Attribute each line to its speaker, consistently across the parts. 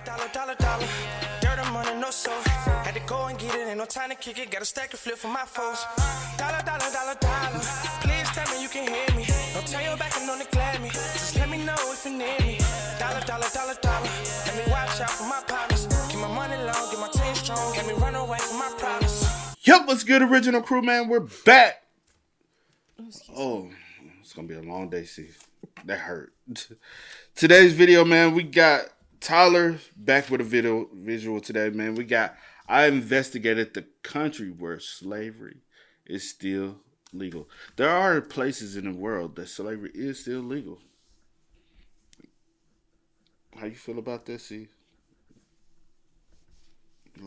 Speaker 1: Dollar. Dirt and money, no soul. Had to go and get it, ain't no time to kick it. Got a stack of flip for my foes. Dollar. Please tell me you can hear me. Don't turn your back and don't neglect me. Just let me know if you need me. Dollar. Let me watch out for my partners. Keep my money long, get my team strong. Let me run away from my problems.
Speaker 2: Yup, what's good, original crew, man? We're back. Oh, it's gonna be a long day, see. That hurt. Today's video, man, we got Tyler back with a visual today, man. I investigated the country where slavery is still legal. There are places in the world that slavery is still legal. How you feel about that, see?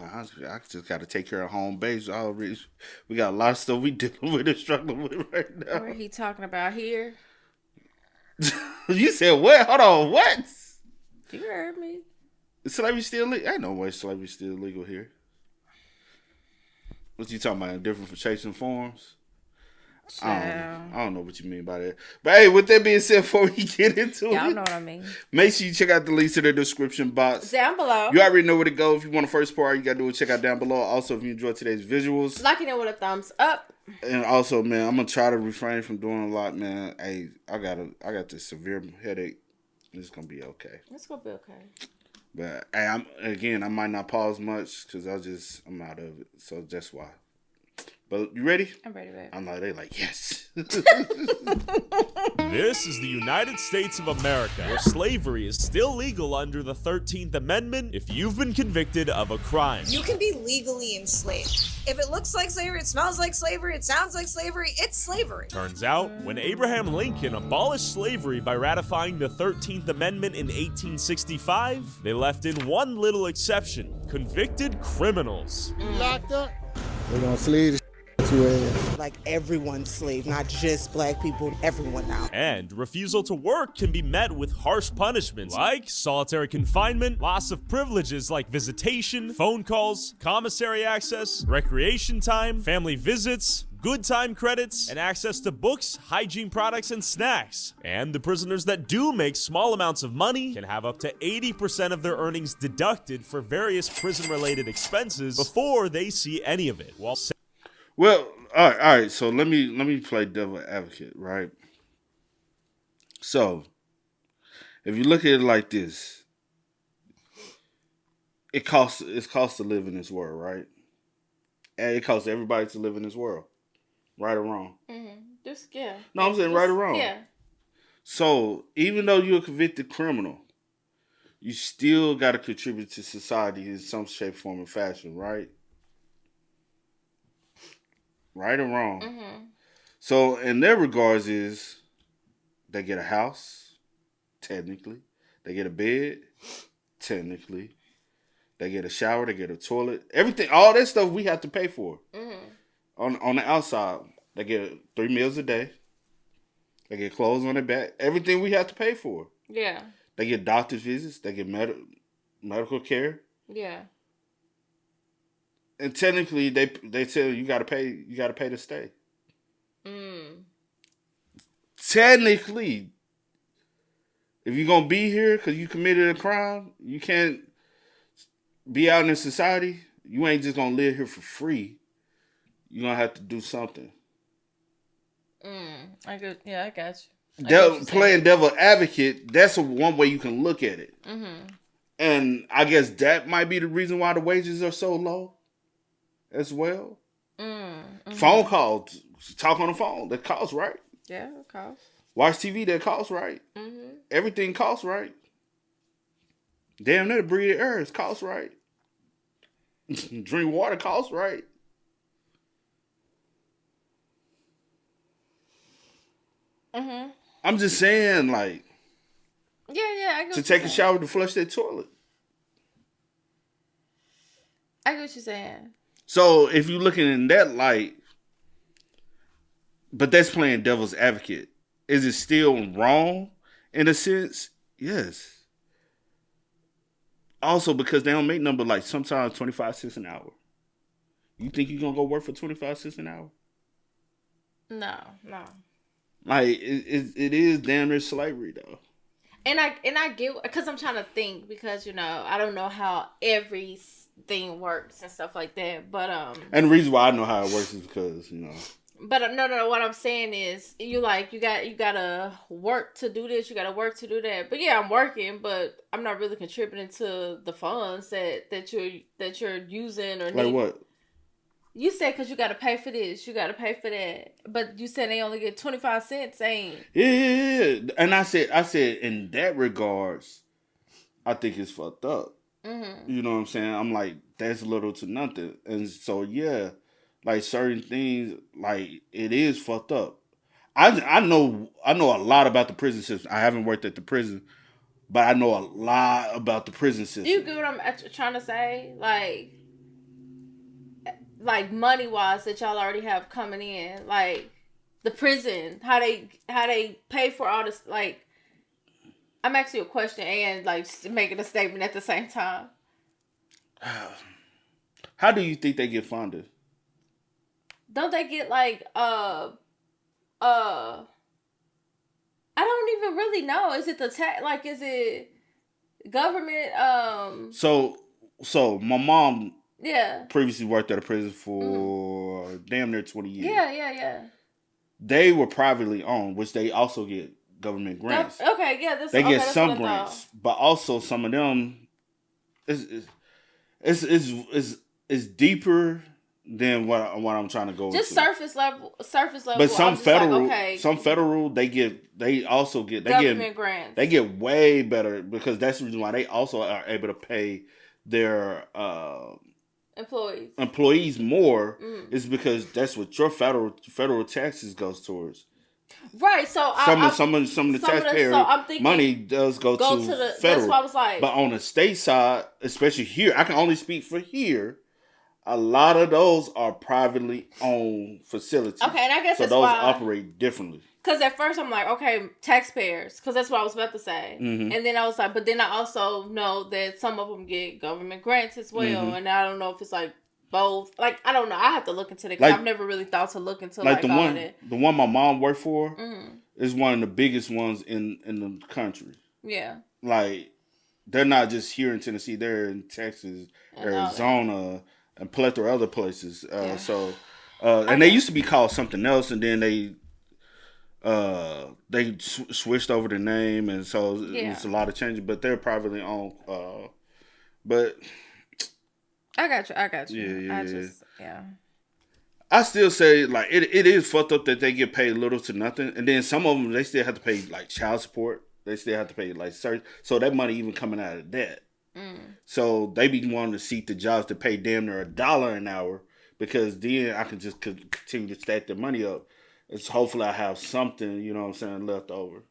Speaker 2: I just got to take care of home base. We got a lot of stuff we dealing with and struggling with right now.
Speaker 3: What are he talking about here?
Speaker 2: You said what? Hold on, what?
Speaker 3: You heard me.
Speaker 2: Is slavery still legal? Ain't no way slavery's still legal here. What you talking about? Different for chasing forms? I don't know what you mean by that. But hey, with that being said, before we get into
Speaker 3: Y'all
Speaker 2: it,
Speaker 3: know what I mean.
Speaker 2: make sure you check out the links in the description box.
Speaker 3: Down below.
Speaker 2: You already know where to go. If you want the first part, you got to do it. Check out down below. Also, if you enjoyed today's visuals.
Speaker 3: Liking it with a thumbs up.
Speaker 2: And also, man, I'm going to try to refrain from doing a lot, man. Hey, I got this severe headache. It's going to be okay.
Speaker 3: It's going to be okay.
Speaker 2: But hey, I might not pause much because I'm out of it. So that's why. But you ready?
Speaker 3: I'm ready, baby.
Speaker 2: I'm like, they like, yes.
Speaker 4: This is the United States of America, where slavery is still legal under the 13th Amendment if you've been convicted of a crime.
Speaker 5: You can be legally enslaved. If it looks like slavery, it smells like slavery, it sounds like slavery, it's slavery.
Speaker 4: Turns out, when Abraham Lincoln abolished slavery by ratifying the 13th Amendment in 1865, they left in one little exception: convicted criminals.
Speaker 6: Locked up. They're gonna slave to ass.
Speaker 7: Like everyone's slave, not just black people, everyone now.
Speaker 4: And refusal to work can be met with harsh punishments like solitary confinement, loss of privileges like visitation, phone calls, commissary access, recreation time, family visits, good time credits, and access to books, hygiene products, and snacks. And the prisoners that do make small amounts of money can have up to 80% of their earnings deducted for various prison-related expenses before they see any of it.
Speaker 2: Well, all right. So let me play devil advocate, right? So if you look at it like this, it's cost to live in this world, right? And it costs everybody to live in this world, right or wrong.
Speaker 3: Yeah.
Speaker 2: No, I'm saying right or wrong.
Speaker 3: Yeah.
Speaker 2: So even though you're a convicted criminal, you still got to contribute to society in some shape, form, or fashion, right? Right or wrong. So in their regards is they get a house, technically. They get a bed, technically. They get a shower, they get a toilet. Everything, all that stuff we have to pay for. On the outside, they get 3 meals a day. They get clothes on their back. Everything we have to pay for.
Speaker 3: Yeah.
Speaker 2: They get doctor's visits. They get medical care.
Speaker 3: Yeah.
Speaker 2: And technically, they tell you gotta pay to stay. Technically, if you're gonna be here because you committed a crime, you can't be out in society. You ain't just gonna live here for free. You're gonna have to do something.
Speaker 3: I got you.
Speaker 2: Playing devil advocate, that's one way you can look at it. And I guess that might be the reason why the wages are so low as well. Phone calls, talk on the phone, that costs, right?
Speaker 3: Yeah, it costs.
Speaker 2: Watch TV, that costs, right? Everything costs, right? Damn, that breathe air is costs, right? Drink water costs, right? I'm just saying, like,
Speaker 3: I
Speaker 2: to take a shower, to flush that toilet.
Speaker 3: I get what you're saying.
Speaker 2: So if you're looking in that light, but that's playing devil's advocate, is it still wrong in a sense? Yes. Also, because they don't make number like sometimes 25 cents an hour. You think you're gonna go work for 25 cents an hour?
Speaker 3: No.
Speaker 2: Like it is damn near slavery though.
Speaker 3: And I get, because I'm trying to think, because, you know, I don't know how everything works and stuff like that. But
Speaker 2: and the reason why I know how it works is because, you know.
Speaker 3: But no. What I'm saying is, you gotta work to do this. You gotta work to do that. But yeah, I'm working, but I'm not really contributing to the funds that you're using or
Speaker 2: Like
Speaker 3: need.
Speaker 2: what?
Speaker 3: You said because you gotta pay for this, you gotta pay for that. But you said they only get 25 cents, ain't?
Speaker 2: Yeah. And I said in that regards, I think it's fucked up.
Speaker 3: Mm-hmm.
Speaker 2: You know what I'm saying? I'm like, that's little to nothing. And so, yeah, like certain things, like it is fucked up. I know a lot about the prison system. I haven't worked at the prison, but I know a lot about the prison system.
Speaker 3: You get what I'm trying to say? Like money wise that y'all already have coming in, like the prison, how they pay for all this. Like, I'm asking you a question and like making a statement at the same time.
Speaker 2: How do you think they get funded?
Speaker 3: Don't they get like I don't even really know. Is it the tax? Like, is it government?
Speaker 2: So my mom
Speaker 3: Yeah.
Speaker 2: previously worked at a prison for damn near 20 years.
Speaker 3: Yeah.
Speaker 2: They were privately owned, which they also get government grants.
Speaker 3: Okay, yeah.
Speaker 2: They get some grants, but also some of them is deeper than what I'm trying to go
Speaker 3: Just
Speaker 2: into.
Speaker 3: surface level.
Speaker 2: But some federal,
Speaker 3: like,
Speaker 2: some federal, they also get
Speaker 3: government grants.
Speaker 2: They get way better because that's the reason why they also are able to pay their employees more. Is because that's what your federal taxes goes towards.
Speaker 3: Right. So
Speaker 2: some of the taxpayer money does go to the federal.
Speaker 3: That's why I was like.
Speaker 2: But on the state side, especially here, I can only speak for here. A lot of those are privately owned facilities.
Speaker 3: Okay, and I guess
Speaker 2: so
Speaker 3: that's
Speaker 2: those
Speaker 3: why,
Speaker 2: operate differently.
Speaker 3: Because at first I'm like, okay, taxpayers, because that's what I was about to say.
Speaker 2: Mm-hmm.
Speaker 3: And then I was like, but then I also know that some of them get government grants as well.
Speaker 2: Mm-hmm.
Speaker 3: And I don't know if it's like both. Like, I don't know. I have to look into it because I've never really thought to look into like
Speaker 2: the
Speaker 3: all
Speaker 2: one,
Speaker 3: of that.
Speaker 2: The one my mom worked for is one of the biggest ones in the country.
Speaker 3: Yeah.
Speaker 2: Like, they're not just here in Tennessee. They're in Texas, Arizona, and plethora of other places. And they used to be called something else, and then they switched over the name, and so it's a lot of changes. But they're privately owned. But
Speaker 3: I got you.
Speaker 2: Yeah. I still say like it is fucked up that they get paid little to nothing, and then some of them they still have to pay like child support. They still have to pay like so that money even coming out of that. So they be wanting to seek the jobs to pay damn near $1 an hour because then I can just continue to stack the money up. It's hopefully I have something, you know what I'm saying, left over.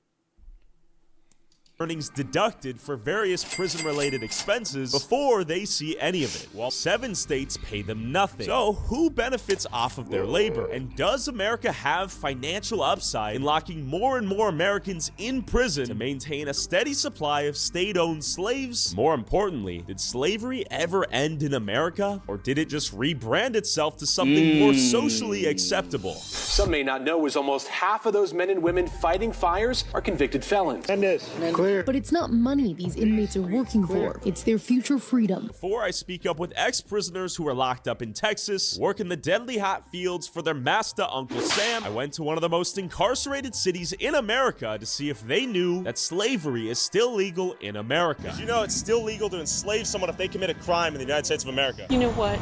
Speaker 4: Earnings deducted for various prison-related expenses before they see any of it, while 7 states pay them nothing. So, who benefits off of their labor? And does America have financial upside in locking more and more Americans in prison to maintain a steady supply of state-owned slaves? More importantly, did slavery ever end in America, or did it just rebrand itself to something more socially acceptable?
Speaker 8: Some may not know is almost half of those men and women fighting fires are convicted felons.
Speaker 6: And this, clear.
Speaker 9: But it's not money these inmates are working for. It's their future freedom.
Speaker 4: Before I speak up with ex-prisoners who are locked up in Texas, work in the deadly hot fields for their master, Uncle Sam, I went to one of the most incarcerated cities in America to see if they knew that slavery is still legal in America.
Speaker 10: Did you know it's still legal to enslave someone if they commit a crime in the United States of America?
Speaker 11: You know what?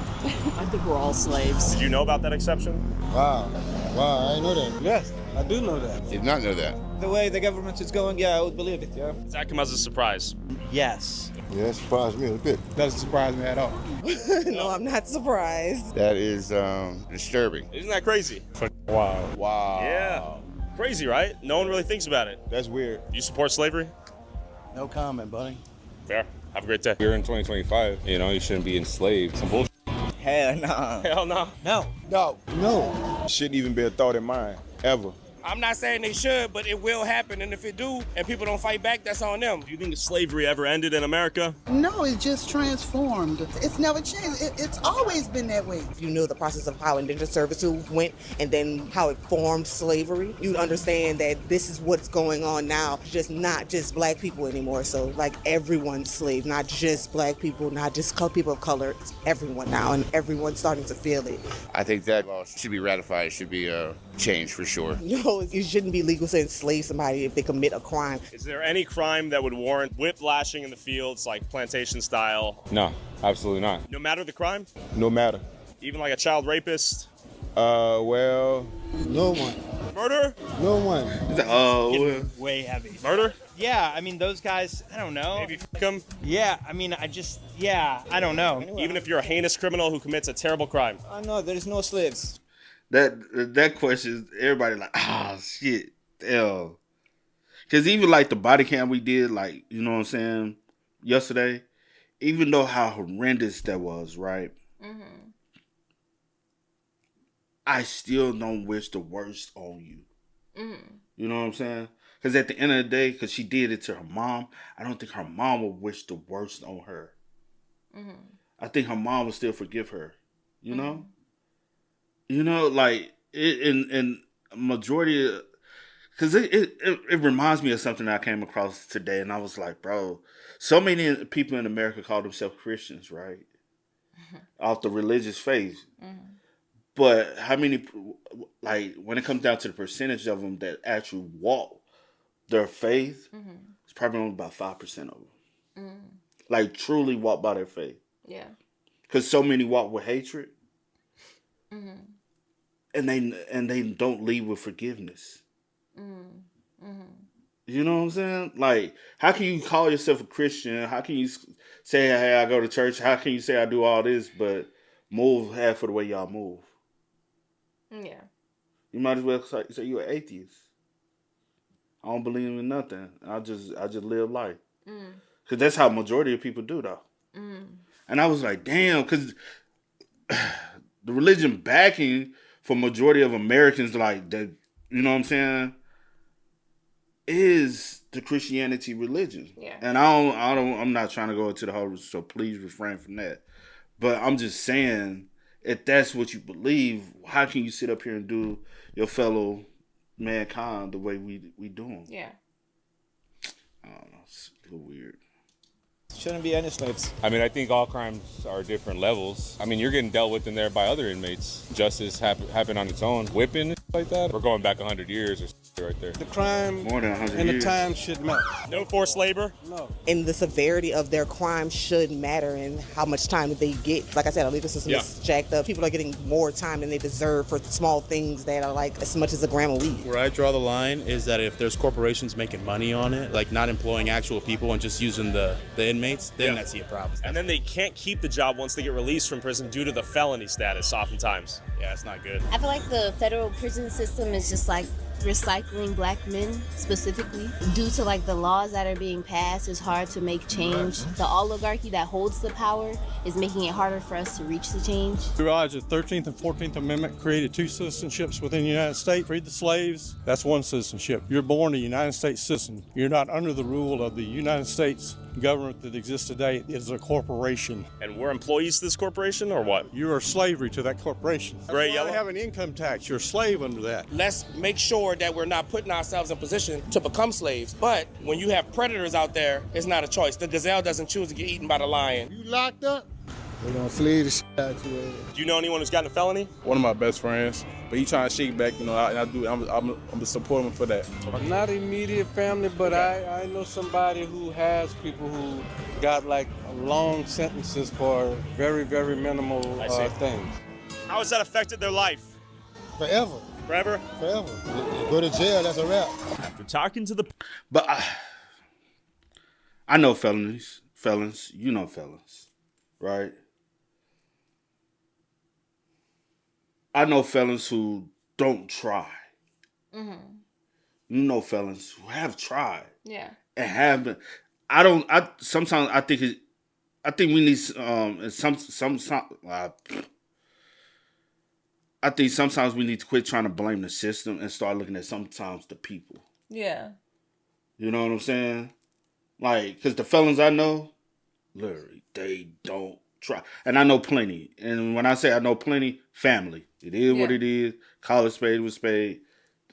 Speaker 11: I think we're all slaves.
Speaker 10: Did you know about that exception?
Speaker 6: Wow, I didn't know that. Yes, I do know that.
Speaker 12: Did not know that.
Speaker 13: The way the government is going, yeah, I would believe it, yeah.
Speaker 10: Does that come as a surprise?
Speaker 13: Yes.
Speaker 6: Yeah, it surprised me a bit. Doesn't surprise me at all.
Speaker 7: No, I'm not surprised.
Speaker 12: That is disturbing.
Speaker 10: Isn't that crazy?
Speaker 12: Wow.
Speaker 10: Yeah. Crazy, right? No one really thinks about it.
Speaker 6: That's weird.
Speaker 10: Do you support slavery?
Speaker 13: No comment, buddy.
Speaker 10: Fair. Have a great day.
Speaker 14: We're in 2025. You know, you shouldn't be enslaved. Some bullshit.
Speaker 13: Hell no.
Speaker 10: Hell no.
Speaker 13: No.
Speaker 6: No. Shouldn't even be a thought in mind, ever.
Speaker 15: I'm not saying they should, but it will happen. And if it do, and people don't fight back, that's on them.
Speaker 10: Do you think slavery ever ended in America?
Speaker 7: No, it's just transformed. It's never changed. It's always been that way. If you know the process of how indentured servitude went and then how it formed slavery, you'd understand that this is what's going on now. Just not just black people anymore. So like everyone's slave, not just black people, not just people of color. It's everyone now, and everyone's starting to feel it.
Speaker 12: I think that law should be ratified. It should be changed for sure.
Speaker 7: No, it shouldn't be legal to enslave somebody if they commit a crime.
Speaker 10: Is there any crime that would warrant whiplashing in the fields, like plantation style?
Speaker 14: No, absolutely not.
Speaker 10: No matter the crime?
Speaker 12: No matter.
Speaker 10: Even like a child rapist?
Speaker 12: Well,
Speaker 6: No one.
Speaker 10: Murder?
Speaker 6: No one.
Speaker 13: Way heavy.
Speaker 10: Murder?
Speaker 13: Yeah, I mean, those guys, I don't know.
Speaker 10: Maybe fuck them?
Speaker 13: Yeah, I mean, I don't know.
Speaker 10: Even if you're a heinous criminal who commits a terrible crime?
Speaker 13: No, there's no slaves.
Speaker 2: That question, everybody like, shit, hell. Because even like the body cam we did, like, you know what I'm saying, yesterday, even though how horrendous that was, right?
Speaker 3: Mm-hmm.
Speaker 2: I still don't wish the worst on you.
Speaker 3: Mm-hmm.
Speaker 2: You know what I'm saying? Because at the end of the day, because she did it to her mom, I don't think her mom would wish the worst on her.
Speaker 3: Mm-hmm.
Speaker 2: I think her mom would still forgive her. You know? You know, like, in majority of... Because it reminds me of something I came across today, and I was like, bro, so many people in America call themselves Christians, right? Off the religious faith.
Speaker 3: Mm-hmm.
Speaker 2: But how many, like, when it comes down to the percentage of them that actually walk their faith, it's probably only about 5% of them.
Speaker 3: Mm-hmm.
Speaker 2: Like, truly walk by their faith.
Speaker 3: Yeah.
Speaker 2: Because so many walk with hatred.
Speaker 3: Mm-hmm.
Speaker 2: And they don't leave with forgiveness.
Speaker 3: Mm-hmm. Mm-hmm.
Speaker 2: You know what I'm saying? Like, how can you call yourself a Christian? How can you say, hey, I go to church? How can you say I do all this, but move half of the way y'all move?
Speaker 3: Yeah.
Speaker 2: You might as well say you're an atheist. I don't believe in nothing. I just live life. Because that's how majority of people do, though. And I was like, damn, because the religion backing for majority of Americans, like, that, you know what I'm saying, is the Christianity religion.
Speaker 3: Yeah.
Speaker 2: And I'm not trying to go into the whole, so please refrain from that. But I'm just saying, if that's what you believe, how can you sit up here and do your fellow mankind the way we do them?
Speaker 3: Yeah.
Speaker 2: I don't know. It's a little weird.
Speaker 13: Shouldn't be any slaves.
Speaker 14: I mean, I think all crimes are different levels. I mean, you're getting dealt with in there by other inmates. Justice happened on its own. Whipping and like that. We're going back 100 years or right there.
Speaker 6: The crime
Speaker 2: More than 100
Speaker 6: and
Speaker 2: years.
Speaker 6: the time should match.
Speaker 10: No forced labor?
Speaker 6: No.
Speaker 7: And the severity of their crime should matter in how much time they get. Like I said, our legal system is jacked up. People are getting more time than they deserve for small things that are like as much as a gram of weed.
Speaker 16: Where I draw the line is that if there's corporations making money on it, like not employing actual people and just using the inmates, then I see a problem.
Speaker 10: And then they can't keep the job once they get released from prison due to the felony status oftentimes.
Speaker 16: Yeah, it's not good.
Speaker 17: I feel like the federal prison system is just like recycling black men specifically. Due to like the laws that are being passed, it's hard to make change. The oligarchy that holds the power is making it harder for us to reach the change.
Speaker 6: We realize the 13th and 14th Amendment created two citizenships within the United States. Freed the slaves, that's one citizenship. You're born a United States citizen. You're not under the rule of the United States government that exists today. It is a corporation.
Speaker 10: And we're employees to this corporation, or what?
Speaker 6: You are slavery to that corporation.
Speaker 10: Gray, yellow?
Speaker 6: They have an income tax. You're a slave under that.
Speaker 15: Let's make sure that we're not putting ourselves in position to become slaves. But when you have predators out there, it's not a choice. The gazelle doesn't choose to get eaten by the lion.
Speaker 6: You locked up? They're gonna slay the shit out you.
Speaker 10: Do you know anyone who's gotten a felony?
Speaker 18: One of my best friends, but he trying to shake back, you know, I'm supporting him for that.
Speaker 6: Not immediate family, but I know somebody who has people who got like long sentences for very, very minimal things.
Speaker 10: How has that affected their life?
Speaker 6: Forever.
Speaker 10: Forever?
Speaker 6: Forever. Go to jail, that's a wrap.
Speaker 4: After talking to the...
Speaker 2: But I know felons, you know felons, right? I know felons who don't try.
Speaker 3: Mm-hmm.
Speaker 2: You know felons who have tried.
Speaker 3: Yeah.
Speaker 2: And have been. Sometimes I think we need I think sometimes we need to quit trying to blame the system and start looking at sometimes the people.
Speaker 3: Yeah.
Speaker 2: You know what I'm saying? Like, because the felons I know, literally, they don't try. And I know plenty. And when I say I know plenty, family. It is what it is. Call it spade with spade.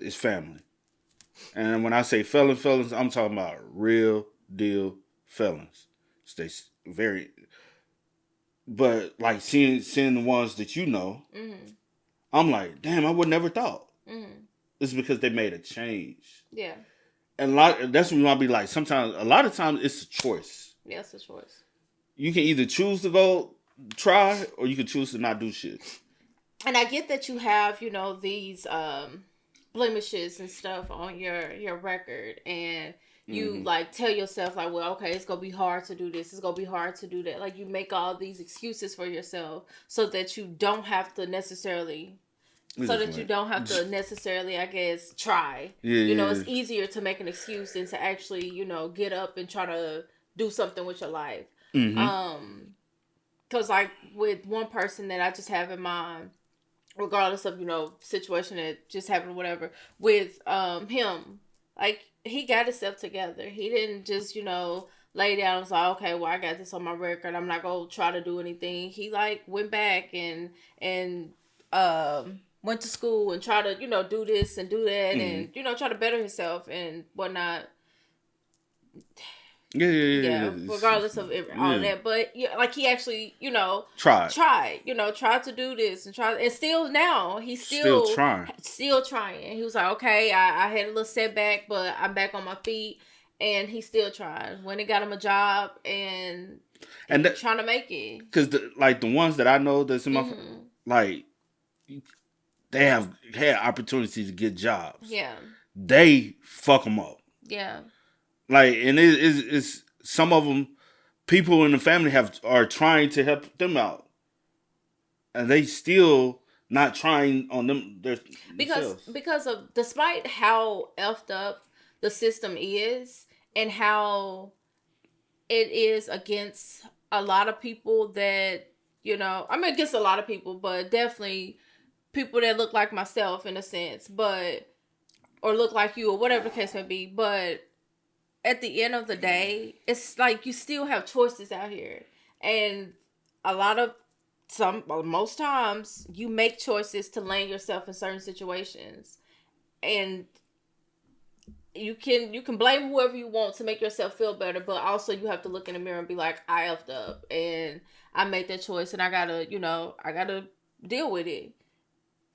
Speaker 2: It's family. And when I say felons, I'm talking about real deal felons. Stay very... But, like, seeing the ones that you know, I'm like, damn, I would never thought. It's because they made a change.
Speaker 3: Yeah.
Speaker 2: And that's when I'll be like, a lot of times it's a choice.
Speaker 3: Yeah, it's a choice.
Speaker 2: You can either choose to go try or you can choose to not do shit.
Speaker 3: And I get that you have, these blemishes and stuff on your record, and you like tell yourself like, well, okay, it's gonna be hard to do this, it's gonna be hard to do that. Like, you make all these excuses for yourself so that you don't have to necessarily I guess, try. It's easier to make an excuse than to actually, get up and try to do something with your life. Because like with one person that I just have in mind, regardless of, situation that just happened or whatever, with him, like, he got himself together. He didn't just, lay down and was like, okay, well, I got this on my record, I'm not gonna try to do anything. He like went back and went to school and try to, do this and do that and, try to better himself and whatnot. Yeah. Regardless of all that, but like he actually, tried to do this and still now he's still trying. He was like, okay, I had a little setback, but I'm back on my feet, and he's still trying. When he got him a job and trying to make it. Because
Speaker 2: the ones that I know that's in my like, they have had opportunities to get jobs.
Speaker 3: Yeah.
Speaker 2: They fuck them up.
Speaker 3: Yeah.
Speaker 2: Like, and it's some of them, people in the family are trying to help them out, and they still not trying on them
Speaker 3: because of, despite how effed up the system is and how it is against a lot of people that, against a lot of people, but definitely people that look like myself in a sense, or look like you, or whatever the case may be, but at the end of the day, it's like you still have choices out here. And most times, you make choices to land yourself in certain situations. And you can blame whoever you want to make yourself feel better, but also you have to look in the mirror and be like, I effed up and I made that choice, and I gotta deal with it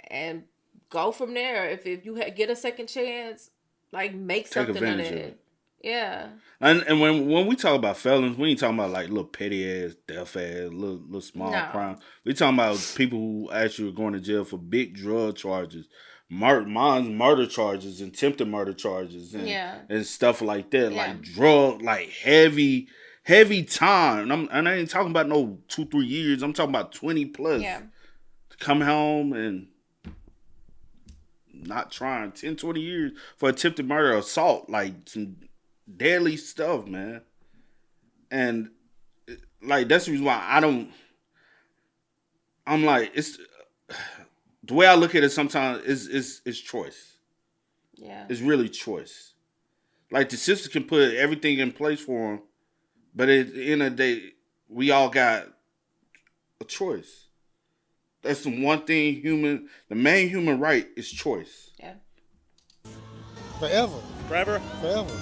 Speaker 3: and go from there. If you get a second chance, like, make something of it. Yeah.
Speaker 2: And when we talk about felons, we ain't talking about like little petty ass, death ass, little small crime. We talking about people who actually are going to jail for big drug charges, murder charges, and attempted murder charges, and stuff like that. Yeah. Like drug, like heavy time. And I ain't talking about no 2-3 years. I'm talking about 20 plus. Yeah. To come home and not trying 10-20 years for attempted murder, assault, like some deadly stuff, man. And like, that's the reason why I'm like, it's the way I look at it sometimes is choice.
Speaker 3: Yeah.
Speaker 2: It's really choice. Like, the system can put everything in place for them, but at the end of the day, we all got a choice. That's the one thing the main human right is choice.
Speaker 3: Yeah.
Speaker 19: Forever.
Speaker 10: Forever?
Speaker 19: Forever.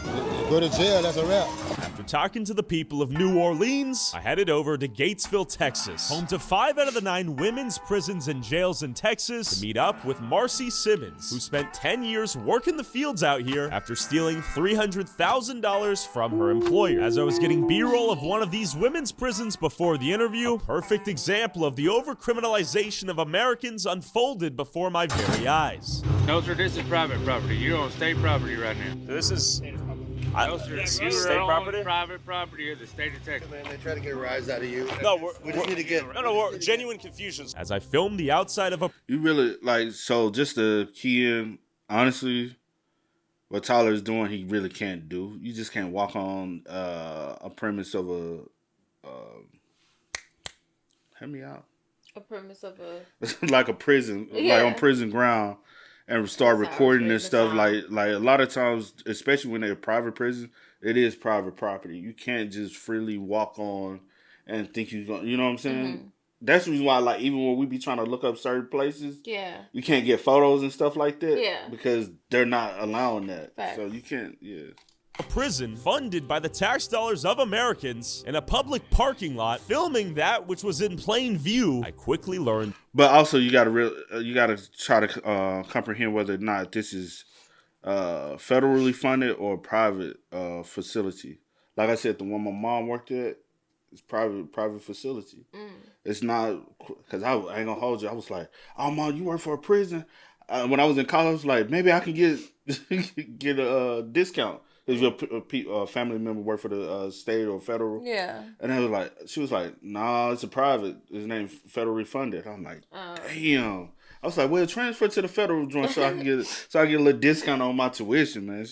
Speaker 19: You go to jail, that's a wrap.
Speaker 4: After talking to the people of New Orleans, I headed over to Gatesville, Texas, home to 5 out of the 9 women's prisons and jails in Texas, to meet up with Marcy Simmons, who spent 10 years working the fields out here after stealing $300,000 from her employer. As I was getting B-roll of one of these women's prisons before the interview, a perfect example of the overcriminalization of Americans unfolded before my very eyes.
Speaker 20: No, sir, this is private property. You're on state property right now.
Speaker 10: So this is
Speaker 20: no, sir, you are
Speaker 10: state
Speaker 20: on
Speaker 10: property?
Speaker 20: Private property of the state of Texas.
Speaker 19: Man, they try to get a rise out of you.
Speaker 10: No,
Speaker 19: we just need to get
Speaker 10: we're genuine confusion.
Speaker 4: As I filmed the outside of a...
Speaker 2: You really, like, so just to key in, honestly, what Tyler is doing, he really can't do. You just can't walk on a premise of a... help me out.
Speaker 3: A premise of a
Speaker 2: like a prison, like on prison ground, and start recording this stuff. Like a lot of times, especially when they're private prison, it is private property. You can't just freely walk on and think you're going. You know what I'm saying?
Speaker 3: Mhm.
Speaker 2: That's the reason why, like, even when we be trying to look up certain places,
Speaker 3: Yeah.
Speaker 2: you can't get photos and stuff like that.
Speaker 3: Yeah.
Speaker 2: Because they're not allowing that.
Speaker 3: Facts.
Speaker 2: So you can't. Yeah.
Speaker 4: A prison funded by the tax dollars of Americans in a public parking lot, filming that which was in plain view. I quickly learned.
Speaker 2: But also, you gotta try to comprehend whether or not this is federally funded or private facility. Like I said, the one my mom worked at is private facility. It's not, because I ain't gonna hold you. I was like, oh, Mom, you work for a prison. When I was in college, I was like, maybe I can get a discount. If your family member work for the state or federal.
Speaker 3: Yeah.
Speaker 2: And she was like, nah, it's a private. His name's federally funded. I'm like, damn. I was like, well, transfer to the federal joint so I can get a little discount on my tuition, man.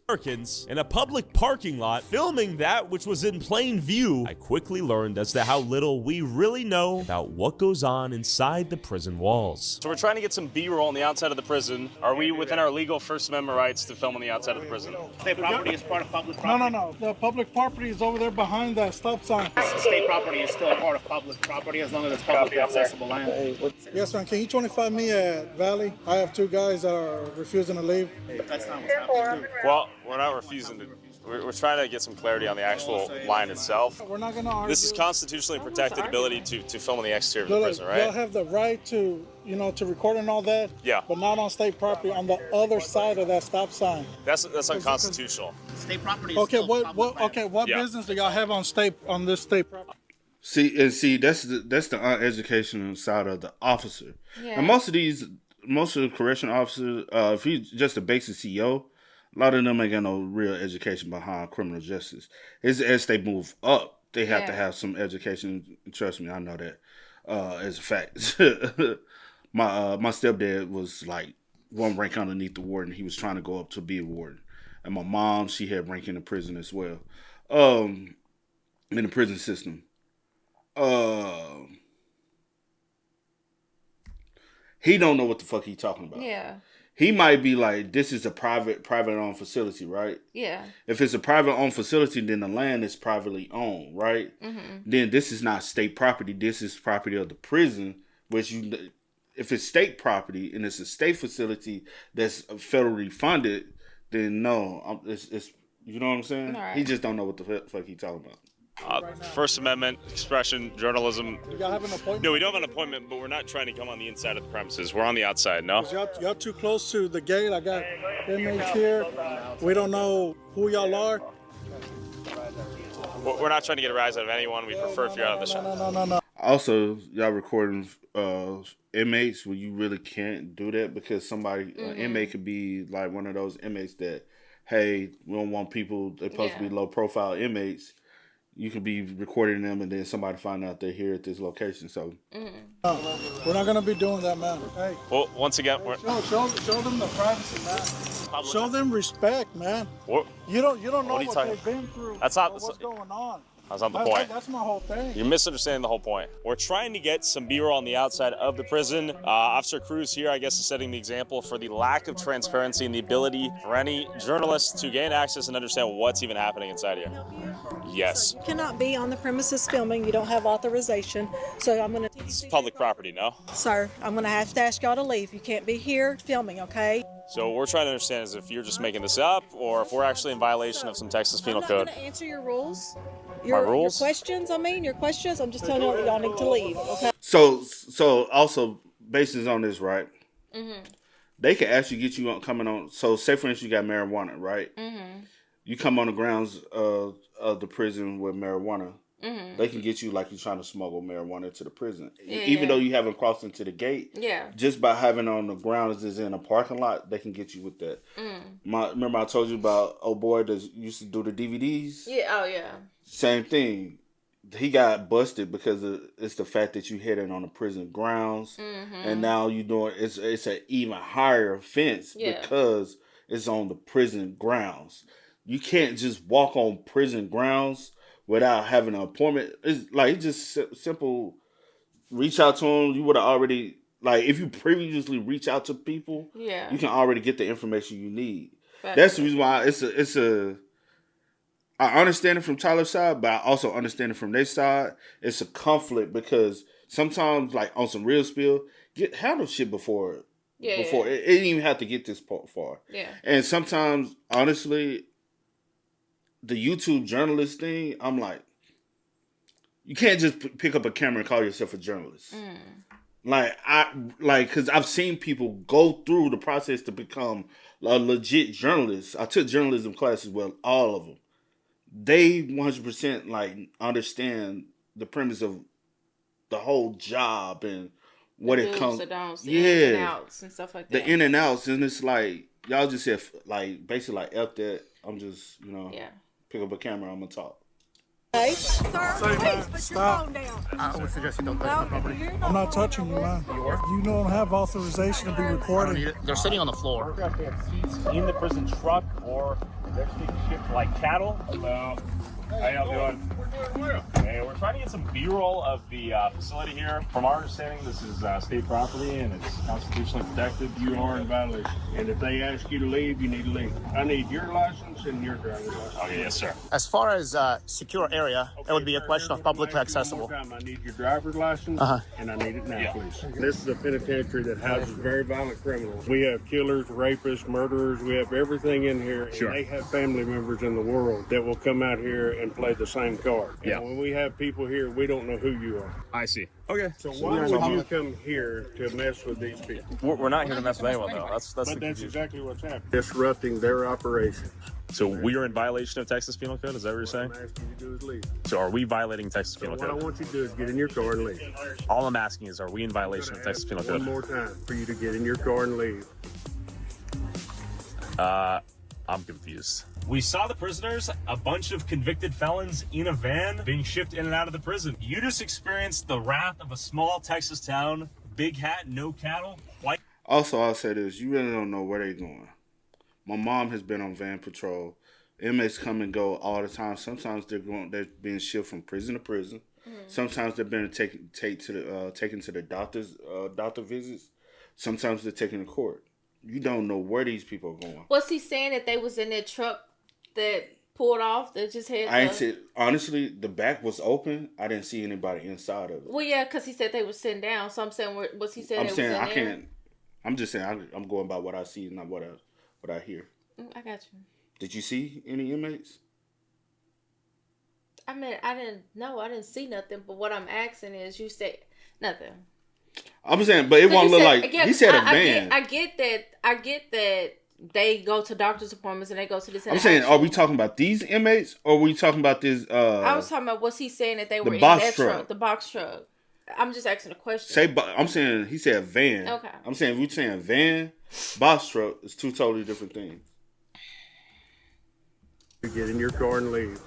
Speaker 4: Americans in a public parking lot, filming that which was in plain view. I quickly learned as to how little we really know about what goes on inside the prison walls.
Speaker 10: So we're trying to get some B-roll on the outside of the prison. Are we within our legal First Amendment rights to film on the outside of the prison?
Speaker 21: State property is part of public property. No. The public property is over there behind that stop sign. State property is still part of public property as long as it's publicly accessible land. Yes, sir. Can you 25 me at Valley? I have 2 guys that are refusing to leave. That's not what's happening.
Speaker 10: Well, we're not refusing to. We're trying to get some clarity on the actual line itself.
Speaker 21: We're not going to argue.
Speaker 10: This is constitutionally protected ability to film on the exterior of the prison,
Speaker 21: Y'all
Speaker 10: right?
Speaker 21: have the right to, to record and all that.
Speaker 10: Yeah.
Speaker 21: But not on state property, on the other side of that stop sign.
Speaker 10: That's unconstitutional.
Speaker 21: State property is what business do y'all have on this state property?
Speaker 2: See, that's the uneducational side of the officer.
Speaker 3: Yeah.
Speaker 2: And most of the correctional officers, if he's just a basic CEO, a lot of them ain't got no real education behind criminal justice. It's as they move up, they have to have some education. Trust me, I know that as a fact. My stepdad was like one rank underneath the warden. He was trying to go up to be a warden. And my mom, she had rank in the prison as well. In the prison system. He don't know what the fuck he talking about.
Speaker 3: Yeah.
Speaker 2: He might be like, this is a private owned facility, right?
Speaker 3: Yeah.
Speaker 2: If it's a private owned facility, then the land is privately owned, right?
Speaker 3: Mm-hmm.
Speaker 2: Then this is not state property. This is property of the prison, which if it's state property and it's a state facility that's federally funded, then no, it's you know what I'm saying?
Speaker 3: Right.
Speaker 2: He just don't know what the fuck he talking about.
Speaker 10: First Amendment, expression, journalism.
Speaker 21: Do y'all have an appointment?
Speaker 10: No, we don't have an appointment, but we're not trying to come on the inside of the premises. We're on the outside, no?
Speaker 21: Y'all too close to the gate. I got inmates here. We don't know who y'all are.
Speaker 10: We're not trying to get a rise out of anyone. We prefer if you're out of the shop.
Speaker 21: No.
Speaker 2: Also, y'all recording inmates where you really can't do that because somebody, an inmate could be like one of those inmates that, hey, we don't want people, they're supposed to be low profile inmates. You could be recording them and then somebody find out they're here at this location. So
Speaker 21: we're not gonna be doing that, man. Hey.
Speaker 10: Well, once again,
Speaker 21: show them the privacy, man. Show them respect, man.
Speaker 10: What?
Speaker 21: You don't know what
Speaker 10: talking?
Speaker 21: They've been through.
Speaker 10: That's not
Speaker 21: what's going on.
Speaker 10: That's not the point.
Speaker 21: That's my whole thing.
Speaker 10: You're misunderstanding the whole point. We're trying to get some B-roll on the outside of the prison. Officer Cruz here, I guess, is setting the example for the lack of transparency and the ability for any journalist to gain access and understand what's even happening inside here. Yes.
Speaker 22: You cannot be on the premises filming. You don't have authorization. So I'm going to...
Speaker 10: This is public property, no?
Speaker 22: Sir, I'm going to have to ask y'all to leave. You can't be here filming, okay?
Speaker 10: So what we're trying to understand is if you're just making this up or if we're actually in violation of some Texas penal code.
Speaker 22: I'm not going to answer your rules.
Speaker 10: My rules?
Speaker 22: Your questions, I'm just telling you y'all need to leave, okay?
Speaker 2: So also, basis on this, right?
Speaker 3: Mm-hmm.
Speaker 2: They can actually get you coming on. So say, for instance, you got marijuana, right?
Speaker 3: Mm-hmm.
Speaker 2: You come on the grounds of the prison with marijuana.
Speaker 3: Mm-hmm.
Speaker 2: They can get you like you're trying to smuggle marijuana to the prison.
Speaker 3: Yeah,
Speaker 2: Even though you haven't crossed into the gate.
Speaker 3: Yeah.
Speaker 2: Just by having on the grounds is in a parking lot, they can get you with that. Remember I told you about old boy that used to do the DVDs?
Speaker 3: Yeah, oh yeah.
Speaker 2: Same thing. He got busted because it's the fact that you hit it on the prison grounds.
Speaker 3: Mm-hmm.
Speaker 2: And now you doing it's an even higher offense because it's on the prison grounds. You can't just walk on prison grounds without having an appointment. It's just simple reach out to them, you would have already, like, if you previously reach out to people,
Speaker 3: Yeah.
Speaker 2: you can already get the information you need.
Speaker 3: Right.
Speaker 2: That's the reason why I understand it from Tyler's side, but I also understand it from their side. It's a conflict because sometimes, like, on some real spill, handle shit before it didn't even have to get this far.
Speaker 3: Yeah.
Speaker 2: And sometimes, honestly, the YouTube journalist thing, I'm like, you can't just pick up a camera and call yourself a journalist. Because I've seen people go through the process to become a legit journalist. I took journalism classes, well, all of them. They 100% like understand the premise of the whole job and what it comes.
Speaker 3: The ins and outs and stuff like that.
Speaker 2: The in and outs, and it's like y'all just said, like basically like F that. I'm just pick up a camera. I'm gonna talk.
Speaker 21: Hey, sir, please put your phone down.
Speaker 19: I would suggest you don't touch my property.
Speaker 21: I'm not touching you, man. You don't have authorization to be recording.
Speaker 1: They're sitting on the floor.
Speaker 4: They have seats in the prison truck, or they're being shipped like cattle. Hello. How y'all doing?
Speaker 21: We're doing well.
Speaker 4: Hey, we're trying to get some B-roll of the facility here. From our understanding, this is state property and it's constitutionally protected.
Speaker 21: You are in violation. And if they ask you to leave, you need to leave. I need your license and your driver's license.
Speaker 4: Okay, yes, sir.
Speaker 1: As far as secure area, it would be a question of publicly accessible.
Speaker 21: I need your driver's license, and I need it now, please. This is a penitentiary that houses very violent criminals. We have killers, rapists, murderers. We have everything in here.
Speaker 4: Sure.
Speaker 21: And they have family members in the world that will come out here and play the same card.
Speaker 4: Yeah.
Speaker 21: And when we have people here, we don't know who you are.
Speaker 4: I see. Okay.
Speaker 21: So why would you come here to mess with these people?
Speaker 4: We're not here to mess with anyone, though. That's
Speaker 21: Exactly what's happening. Disrupting their operations.
Speaker 4: So we are in violation of Texas Penal Code? Is that what you're saying?
Speaker 21: What I'm asking you to do is leave.
Speaker 4: So are we violating Texas
Speaker 21: So
Speaker 4: Penal
Speaker 21: what I
Speaker 4: Code?
Speaker 21: want you to do is get in your car and leave.
Speaker 4: All I'm asking is, are we in violation of Texas Penal Code?
Speaker 21: One more time for you to get in your car and leave.
Speaker 4: I'm confused. We saw the prisoners, a bunch of convicted felons in a van being shipped in and out of the prison. You just experienced the wrath of a small Texas town, big hat, no cattle, white.
Speaker 2: Also, I'll say this: you really don't know where they're going. My mom has been on van patrol. Inmates come and go all the time. Sometimes they're being shipped from prison to prison. Sometimes they're being taken to the doctor visits. Sometimes they're taken to court. You don't know where these people are going.
Speaker 3: Was he saying that they was in that truck that pulled off that just had?
Speaker 2: I ain't said, honestly, the back was open. I didn't see anybody inside of it.
Speaker 3: Well, yeah, because he said they were sitting down. So I'm saying, was he saying?
Speaker 2: I'm just saying I'm going by what I see, not what I hear.
Speaker 3: I got you.
Speaker 2: Did you see any inmates?
Speaker 3: I mean, I didn't see nothing. But what I'm asking is, you said nothing.
Speaker 2: I'm saying, but it won't look like he said a van.
Speaker 3: I get that they go to doctor's appointments and they go to this.
Speaker 2: I'm saying, are we talking about these inmates or are we talking about this?
Speaker 3: I was talking about, was he saying that they were in that truck, the box truck? I'm just asking a question.
Speaker 2: I'm saying he said van.
Speaker 3: Okay.
Speaker 2: I'm saying if we're saying van, box truck is two totally different things.
Speaker 21: You get in your car and leave.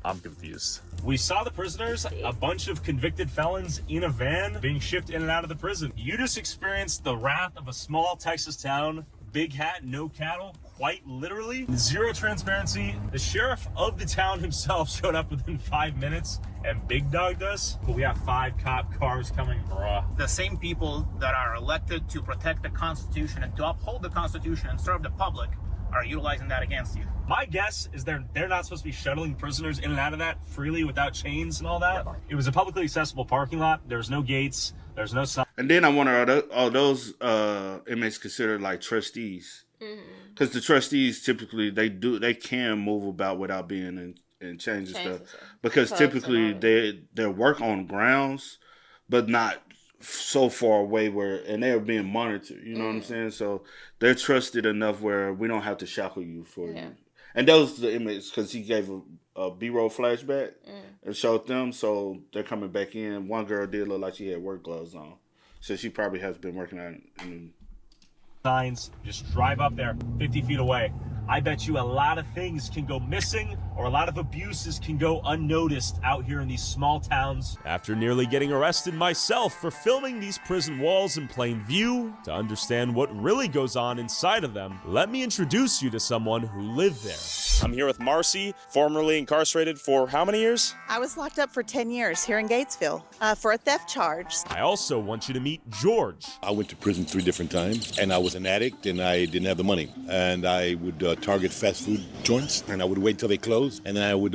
Speaker 4: I'm confused. We saw the prisoners, a bunch of convicted felons in a van being shipped in and out of the prison. You just experienced the wrath of a small Texas town, big hat, no cattle, quite literally. Zero transparency. The sheriff of the town himself showed up within 5 minutes and big dogged us, but we have 5 cop cars coming, bruh.
Speaker 1: The same people that are elected to protect the Constitution and to uphold the Constitution and serve the public are utilizing that against you.
Speaker 4: My guess is they're not supposed to be shuttling prisoners in and out of that freely without chains and all that. It was a publicly accessible parking lot. There's no gates. There's no sign.
Speaker 2: And then I wonder, are those inmates considered like trustees? Because the trustees typically they can move about without being in chains and stuff. Because typically they work on grounds, but not so far away and they're being monitored. You know what I'm saying? So they're trusted enough where we don't have to shackle you for you. And those are the inmates, because he gave a B-roll flashback and showed them, so they're coming back in. One girl did look like she had work gloves on, so she probably has been working on
Speaker 4: signs. Just drive up there 50 feet away. I bet you a lot of things can go missing or a lot of abuses can go unnoticed out here in these small towns. After nearly getting arrested myself for filming these prison walls in plain view, to understand what really goes on inside of them, let me introduce you to someone who lived there.
Speaker 10: I'm here with Marcy, formerly incarcerated for how many years?
Speaker 5: I was locked up for 10 years here in Gatesville for a theft charge.
Speaker 4: I also want you to meet George.
Speaker 8: I went to prison 3 different times, and I was an addict, and I didn't have the money. And I would target fast food joints, and I would wait till they closed, and then I would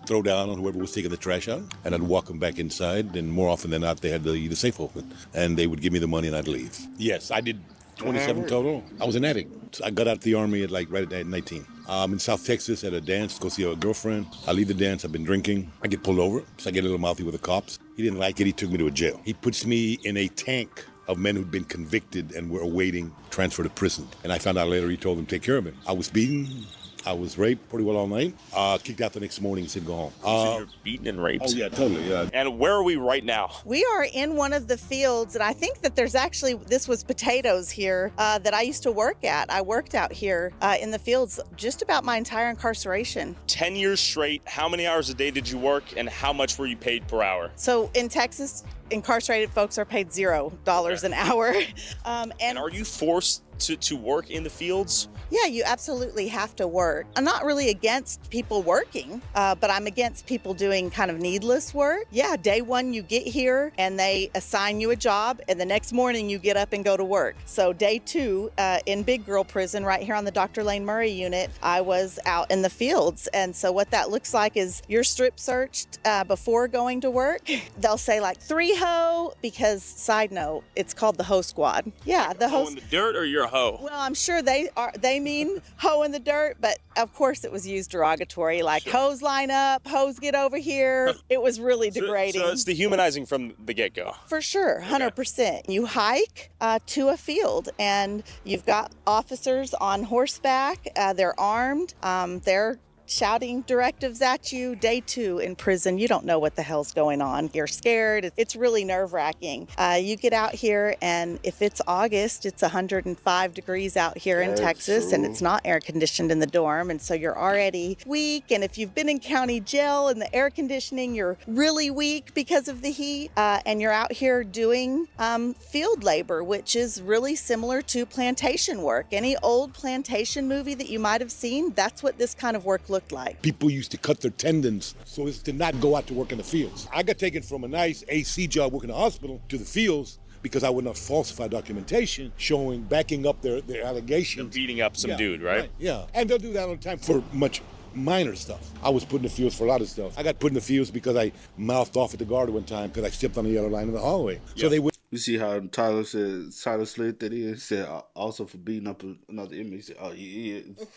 Speaker 8: throw down on whoever was taking the trash out, and I'd walk them back inside, and more often than not, they had the safe open, and they would give me the money, and I'd leave. Yes, I did 27 total. I was an addict. I got out the Army at right at 19. I'm in South Texas at a dance, go see a girlfriend. I leave the dance, I've been drinking. I get pulled over, so I get a little mouthy with the cops. He didn't like it, he took me to a jail. He puts me in a tank of men who'd been convicted and were awaiting transfer to prison. And I found out later he told them to take care of me. I was beaten. I was raped pretty well all night. Kicked out the next morning and said go home.
Speaker 10: So you're beaten and raped?
Speaker 8: Oh, yeah, totally, yeah.
Speaker 10: And where are we right now?
Speaker 5: We are in one of the fields, and I think that there's actually, this was potatoes here that I used to work at. I worked out here in the fields just about my entire incarceration.
Speaker 10: 10 years straight, how many hours a day did you work, and how much were you paid per hour?
Speaker 5: So in Texas, incarcerated folks are paid $0 an hour.
Speaker 10: And are you forced to work in the fields?
Speaker 5: Yeah, you absolutely have to work. I'm not really against people working, but I'm against people doing kind of needless work. Yeah, day one you get here and they assign you a job, and the next morning you get up and go to work. So day two in Big Girl Prison right here on the Dr. Lane Murray unit, I was out in the fields. And so what that looks like is you're strip searched before going to work. They'll say like 3 hoe, because side note, it's called the hoe squad. Yeah, the hoe.
Speaker 10: In the dirt, or you're a hoe?
Speaker 5: Well, I'm sure they mean hoe in the dirt, but of course it was used derogatory, like hoes line up, hoes get over here. It was really degrading.
Speaker 10: So it's dehumanizing from the get-go.
Speaker 5: For sure, 100%. You hike to a field, and you've got officers on horseback. They're armed. They're shouting directives at you. Day two in prison, you don't know what the hell's going on. You're scared. It's really nerve-wracking. You get out here, and if it's August, it's 105 degrees out here in Texas, and it's not air conditioned in the dorm, and so you're already weak. And if you've been in county jail and the air conditioning, you're really weak because of the heat. And you're out here doing field labor, which is really similar to plantation work. Any old plantation movie that you might have seen, that's what this kind of work looks like.
Speaker 8: People used to cut their tendons so as to not go out to work in the fields. I got taken from a nice AC job working in the hospital to the fields because I would not falsify documentation backing up their allegations.
Speaker 10: They're beating up some dude, right?
Speaker 8: Yeah, and they'll do that all the time for much minor stuff. I was put in the fields for a lot of stuff. I got put in the fields because I mouthed off at the guard one time because I stepped on the yellow line in the hallway. So they would.
Speaker 2: You see how Tyler slid that in? He said also for beating up another inmate. He said, oh, he is.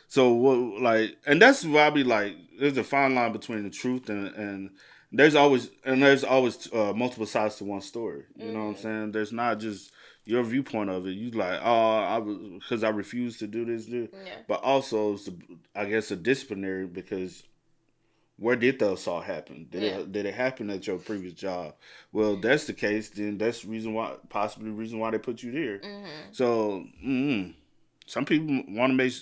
Speaker 2: So what, and that's why I be like, there's a fine line between the truth and there's always multiple sides to one story. You know what I'm saying? There's not just your viewpoint of it. You like, because I refuse to do this, but also it's I guess a disciplinary, because where did the assault happen? Did it happen at your previous job? Well, that's the case. Then that's possibly the reason why they put you there. So some people want to make.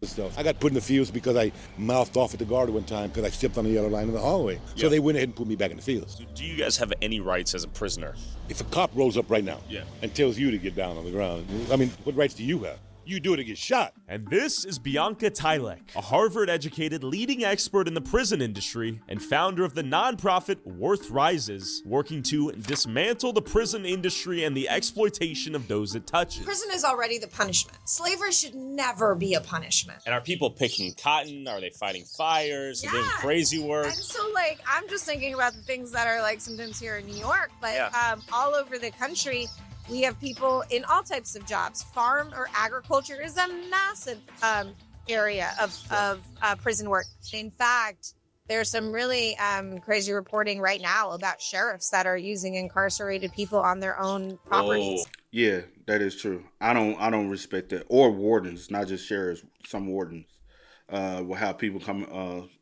Speaker 8: Stuff. I got put in the fields because I mouthed off at the guard one time because I stepped on the yellow line in the hallway. So they went ahead and put me back in the fields.
Speaker 10: Do you guys have any rights as a prisoner?
Speaker 8: If a cop rolls up right now and tells you to get down on the ground, I mean, what rights do you have? You do it to get shot.
Speaker 4: And this is Bianca Tile, a Harvard-educated leading expert in the prison industry and founder of the nonprofit Worth Rises, working to dismantle the prison industry and the exploitation of those it touches.
Speaker 23: Prison is already the punishment. Slavery should never be a punishment.
Speaker 10: And are people picking cotton? Are they fighting fires? Are they doing crazy work?
Speaker 23: And so, I'm just thinking about the things that are, sometimes here in New York, but all over the country, we have people in all types of jobs. Farm or agriculture is a massive area of prison work. In fact, there's some really crazy reporting right now about sheriffs that are using incarcerated people on their own properties.
Speaker 2: Oh. Yeah, that is true. I don't respect that. Or wardens, not just sheriffs. Some wardens will have people come.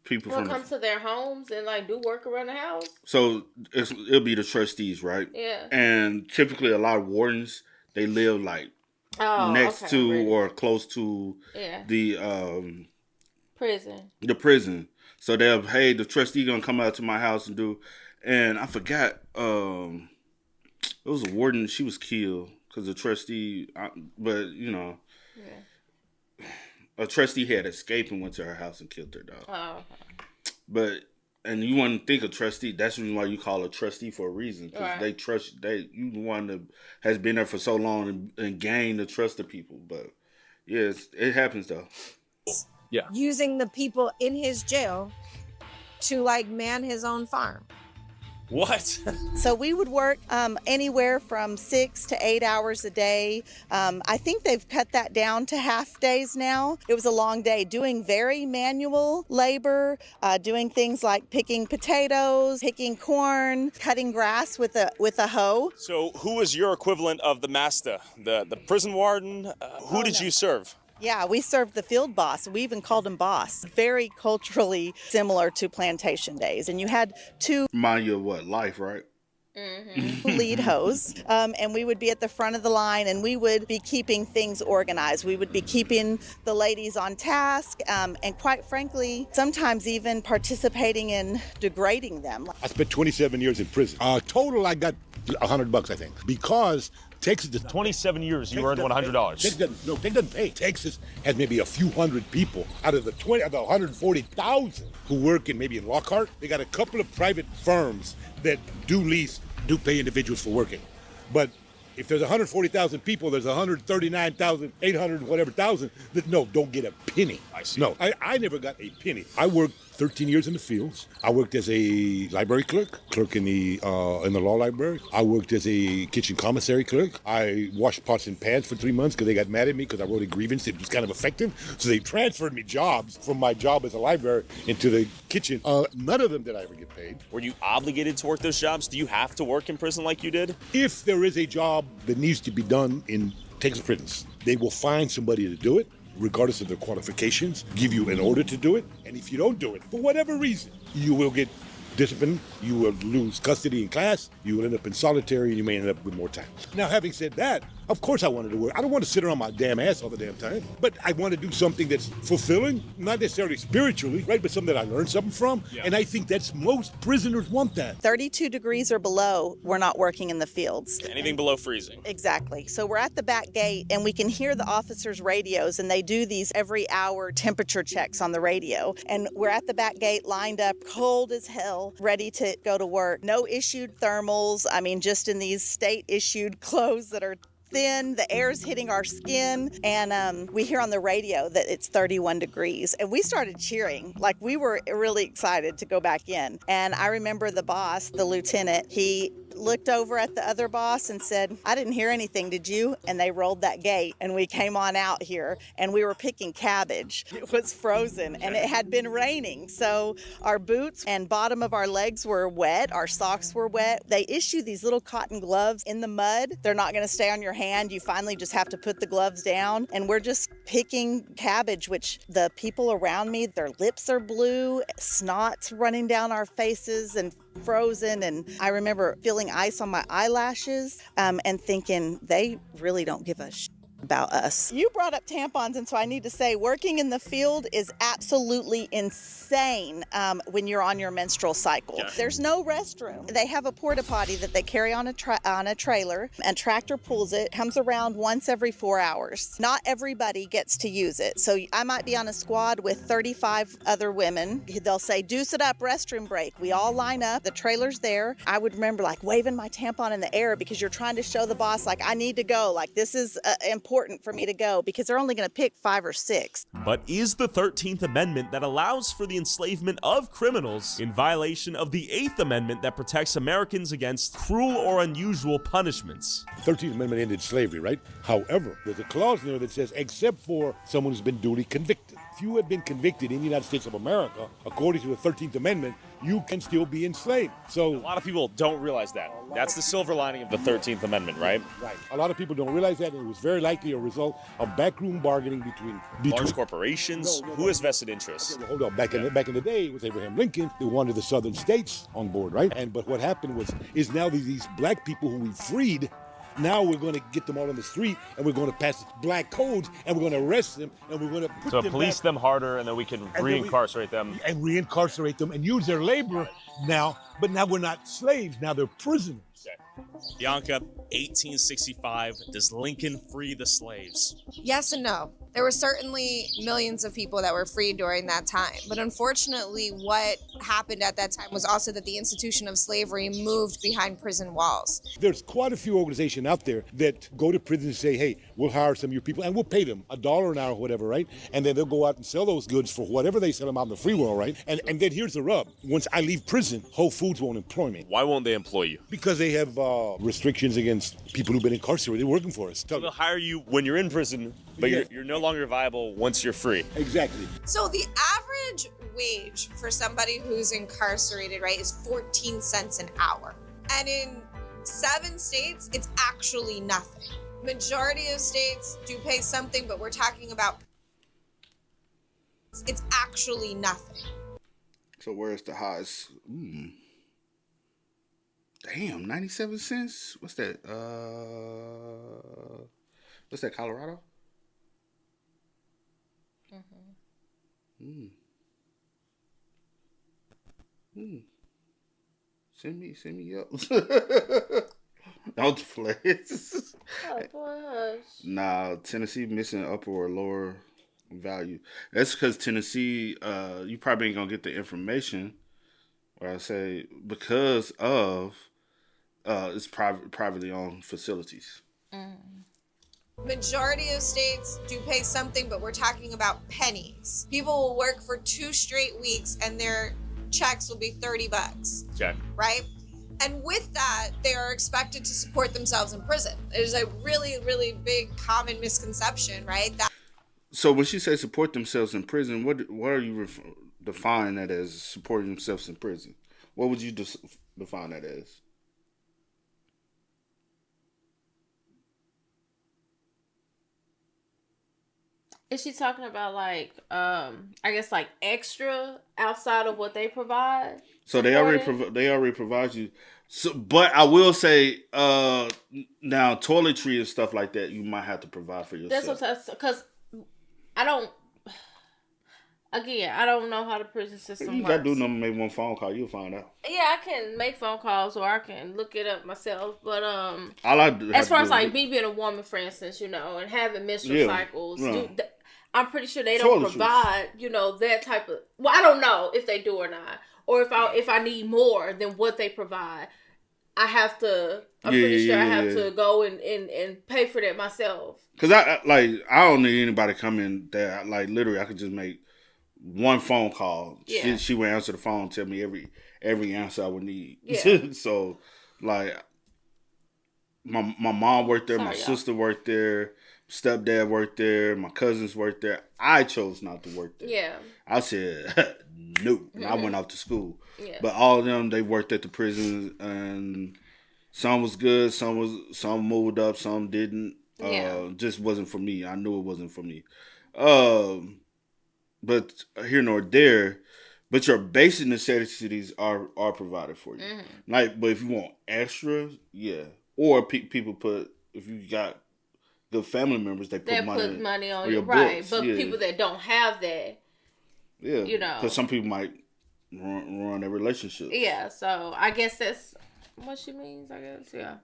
Speaker 3: Come to their homes and do work around the house.
Speaker 2: So it'll be the trustees, right?
Speaker 3: Yeah.
Speaker 2: And typically, a lot of wardens, they live next to or close to the
Speaker 3: Prison.
Speaker 2: The prison. So they'll, hey, the trustee gonna come out to my house and do, and I forgot, it was a warden, she was killed because the trustee, but you know, a trustee had escaped and went to her house and killed her dog.
Speaker 3: Oh, okay.
Speaker 2: But, and you want to think a trustee, that's the reason why you call a trustee for a reason. Because they trust, you the one that has been there for so long and gained the trust of people. But, yes, it happens though.
Speaker 18: Yeah.
Speaker 23: Using the people in his jail to like man his own farm.
Speaker 10: What?
Speaker 5: So we would work anywhere from 6 to 8 hours a day. I think they've cut that down to half days now. It was a long day doing very manual labor, doing things like picking potatoes, picking corn, cutting grass with a hoe.
Speaker 10: So who is your equivalent of the master? The prison warden? Who did you serve?
Speaker 5: Yeah, we served the field boss. We even called him boss. Very culturally similar to plantation days. And you had two
Speaker 2: Remind you of what? Life, right?
Speaker 5: lead hoes, and we would be at the front of the line, and we would be keeping things organized. We would be keeping the ladies on task, and quite frankly, sometimes even participating in degrading them.
Speaker 8: I spent 27 years in prison. Total, I got $100, I think, because Texas.
Speaker 10: 27 years, you earned $100.
Speaker 8: Texas doesn't pay. Texas has maybe a few hundred people out of the 140,000 who work in maybe in Lockhart. They got a couple of private firms that do pay individuals for working, but if there's 140,000 people, there's 139,800 whatever thousand that don't get a penny.
Speaker 10: I see.
Speaker 8: No, I never got a penny. I worked 13 years in the fields. I worked as a library clerk in the law library. I worked as a kitchen commissary clerk. I washed pots and pans for 3 months because they got mad at me because I wrote a grievance. It was kind of effective. So they transferred me jobs from my job as a library into the kitchen. None of them did I ever get paid.
Speaker 10: Were you obligated to work those jobs? Do you have to work in prison like you did?
Speaker 8: If there is a job that needs to be done in Texas prisons, they will find somebody to do it, regardless of their qualifications, give you an order to do it, and if you don't do it, for whatever reason, you will get disciplined, you will lose custody in class, you will end up in solitary, and you may end up with more time. Now, having said that, of course I wanted to work. I don't want to sit around my damn ass all the damn time, but I want to do something that's fulfilling, not necessarily spiritually, right, but something that I learned something from, and I think that's most prisoners want that.
Speaker 5: 32 degrees or below, we're not working in the fields.
Speaker 10: Anything below freezing.
Speaker 5: Exactly. So we're at the back gate, and we can hear the officers' radios, and they do these every hour temperature checks on the radio. And we're at the back gate, lined up, cold as hell, ready to go to work. No issued thermals. I mean, just in these state-issued clothes that are thin, the air's hitting our skin, and we hear on the radio that it's 31 degrees, and we started cheering. Like, we were really excited to go back in. And I remember the boss, the lieutenant, he looked over at the other boss and said, "I didn't hear anything, did you?" And they rolled that gate, and we came on out here, and we were picking cabbage. It was frozen, and it had been raining, so our boots and bottom of our legs were wet, our socks were wet. They issue these little cotton gloves in the mud. They're not going to stay on your hand. You finally just have to put the gloves down, and we're just picking cabbage, which the people around me, their lips are blue, snot's running down our faces and frozen. And I remember feeling ice on my eyelashes and thinking, they really don't give a shit about us. You brought up tampons, and so I need to say, working in the field is absolutely insane when you're on your menstrual cycle. Yeah. There's no restroom. They have a porta potty that they carry on a trailer, and tractor pulls it, comes around once every 4 hours. Not everybody gets to use it. So I might be on a squad with 35 other women. They'll say, "Deuce it up, restroom break." We all line up, the trailer's there. I would remember like waving my tampon in the air because you're trying to show the boss, like, I need to go, like, this is important for me to go, because they're only going to pick 5 or 6.
Speaker 4: But is the 13th Amendment that allows for the enslavement of criminals in violation of the 8th Amendment that protects Americans against cruel or unusual punishments?
Speaker 8: The 13th Amendment ended slavery, right? However, there's a clause in there that says, except for someone who's been duly convicted. If you have been convicted in the United States of America, according to the 13th Amendment, you can still be enslaved. So
Speaker 10: a lot of people don't realize that. That's the silver lining of the 13th Amendment, right?
Speaker 8: Right. A lot of people don't realize that, and it was very likely a result of backroom bargaining between
Speaker 10: large corporations. Who has vested interests?
Speaker 8: Okay, well, hold on. Back in the day, it was Abraham Lincoln who wanted the southern states on board, right? But what happened is now these black people who we freed Now we're going to get them all on the street, and we're going to pass black codes, and we're going to arrest them, and we're going to put
Speaker 10: So
Speaker 8: them
Speaker 10: police
Speaker 8: back,
Speaker 10: them harder, and then we can reincarcerate them.
Speaker 8: and reincarcerate them and use their labor now. But now we're not slaves. Now they're prisoners.
Speaker 4: Bianca, 1865. Does Lincoln free the slaves?
Speaker 23: Yes and no. There were certainly millions of people that were freed during that time. But unfortunately, what happened at that time was also that the institution of slavery moved behind prison walls.
Speaker 8: There's quite a few organizations out there that go to prison and say, hey, we'll hire some of your people and we'll pay them $1 an hour or whatever, right? And then they'll go out and sell those goods for whatever they sell them out in the free world, right? And then here's the rub. Once I leave prison, Whole Foods won't employ me.
Speaker 10: Why won't they employ you?
Speaker 8: Because they have restrictions against people who've been incarcerated working for us.
Speaker 10: So they'll hire you when you're in prison, but you're no longer viable once you're free.
Speaker 8: Exactly.
Speaker 23: So the average wage for somebody who's incarcerated, right, is 14 cents an hour. And in 7 states, it's actually nothing. Majority of states do pay something, but we're talking about it's actually nothing.
Speaker 2: So where's the highest? Damn, 97 cents? What's that? What's that, Colorado? Send me up. Don't flex.
Speaker 3: Oh, gosh.
Speaker 2: Nah, Tennessee missing upper or lower value. That's because Tennessee, you probably ain't gonna get the information. Or I say because of it's privately owned facilities.
Speaker 23: Majority of states do pay something, but we're talking about pennies. People will work for 2 straight weeks and their checks will be $30.
Speaker 10: Okay.
Speaker 23: Right? And with that, they are expected to support themselves in prison. There's a really, really big common misconception, right?
Speaker 2: So when she says support themselves in prison, what are you define that as supporting themselves in prison? What would you define that as?
Speaker 3: Is she talking about I guess extra outside of what they provide?
Speaker 2: So they already provide you. So, but I will say, now toiletry and stuff like that, you might have to provide for yourself.
Speaker 3: That's because I don't know how the prison system works.
Speaker 2: You gotta do maybe one phone call, you'll find out.
Speaker 3: Yeah, I can make phone calls or I can look it up myself. But
Speaker 2: as
Speaker 3: far as me being a woman, for instance, and having menstrual cycles, I'm pretty sure they don't provide, that type of. Well, I don't know if they do or not, or if I need more than what they provide, I have to. I'm pretty sure I have to go and pay for that myself.
Speaker 2: Cause I don't need anybody come in there. Literally, I could just make one phone call.
Speaker 3: Yeah.
Speaker 2: She would answer the phone, and tell me every answer I would need.
Speaker 3: Yeah.
Speaker 2: So my mom worked there, my sister worked there, stepdad worked there, my cousins worked there. I chose not to work there.
Speaker 3: Yeah.
Speaker 2: I said no. And I went off to school.
Speaker 3: Yeah.
Speaker 2: But all of them, they worked at the prison, and some was good, some moved up, some didn't. Just wasn't for me. I knew it wasn't for me. But here nor there, but your basic necessities are provided for you. Mm-hmm. But if you want extra, or people put, if you got good family members, they put money on your
Speaker 3: right.
Speaker 2: books.
Speaker 3: But people that don't have that,
Speaker 2: because some people might ruin their relationship.
Speaker 3: Yeah, so I guess that's what she means. I guess, yeah.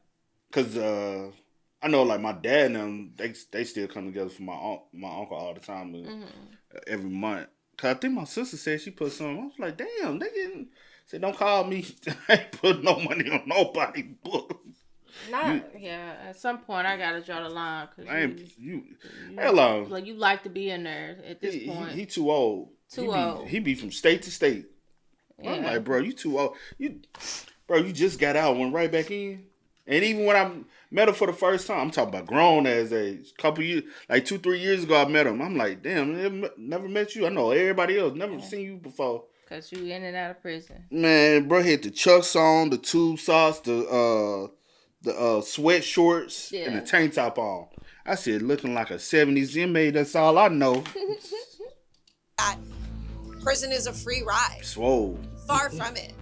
Speaker 2: Because I know, my dad and them, they still come together for my uncle all the time, every month. Cause I think my sister said she put some. I was like, damn, they didn't. Said, don't call me. I ain't put no money on nobody's books.
Speaker 3: At some point I gotta draw the line because
Speaker 2: you
Speaker 3: like to be in there at this point.
Speaker 2: He too old. He be from state to state. Yeah. I'm like, bro, you too old. You just got out, went right back in. And even when I met him for the first time, I'm talking about grown as age. Couple years, 2-3 years ago, I met him. I'm like, damn, never met you. I know everybody else, never seen you before.
Speaker 3: Cause you in and out of prison.
Speaker 2: Man, bro, had the chucks on, the tube socks, the sweat shorts, and the tank top on. I said, looking like a 70s inmate. That's all I know.
Speaker 23: Prison is a free ride.
Speaker 2: Swole.
Speaker 23: Far from it.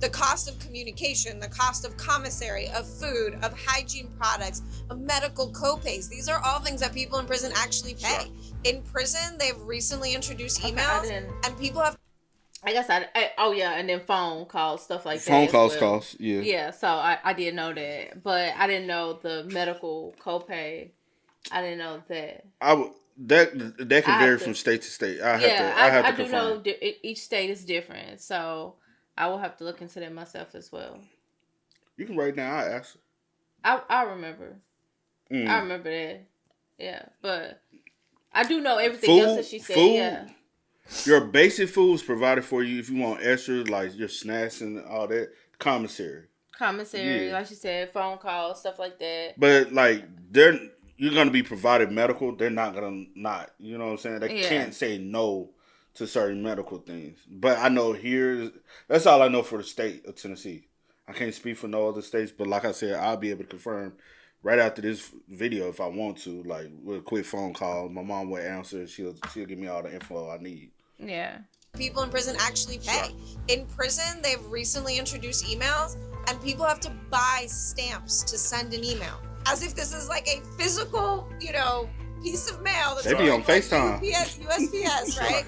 Speaker 23: the cost of communication, the cost of commissary, of food, of hygiene products, of medical copays. These are all things that people in prison actually pay. In prison, they've recently introduced emails, and people have.
Speaker 3: I guess oh yeah, and then phone calls, stuff like that.
Speaker 2: Phone calls
Speaker 3: as well.
Speaker 2: cost, yeah.
Speaker 3: Yeah, so I did know that, but I didn't know the medical copay. I didn't know that.
Speaker 2: That can vary from state to state. I have to
Speaker 3: do
Speaker 2: confirm.
Speaker 3: know each state is different, so I will have to look into that myself as well.
Speaker 2: You can write down. I ask.
Speaker 3: I remember. I remember that. Yeah, but I do know everything else that she said.
Speaker 2: Food,
Speaker 3: yeah.
Speaker 2: Your basic food is provided for you. If you want extra, like your snacks and all that, commissary,
Speaker 3: like she said, phone calls, stuff like that.
Speaker 2: But like you're gonna be provided medical. They're not gonna not. You know what I'm saying? They can't say no to certain medical things. But I know that's all I know for the state of Tennessee. I can't speak for no other states, but like I said, I'll be able to confirm right after this video if I want to. Like with a quick phone call, my mom will answer. She'll give me all the info I need.
Speaker 3: Yeah.
Speaker 23: People in prison actually pay. In prison, they've recently introduced emails, and people have to buy stamps to send an email. As if this is like a physical, piece of mail. That's
Speaker 2: they be on FaceTime.
Speaker 23: USPS, right?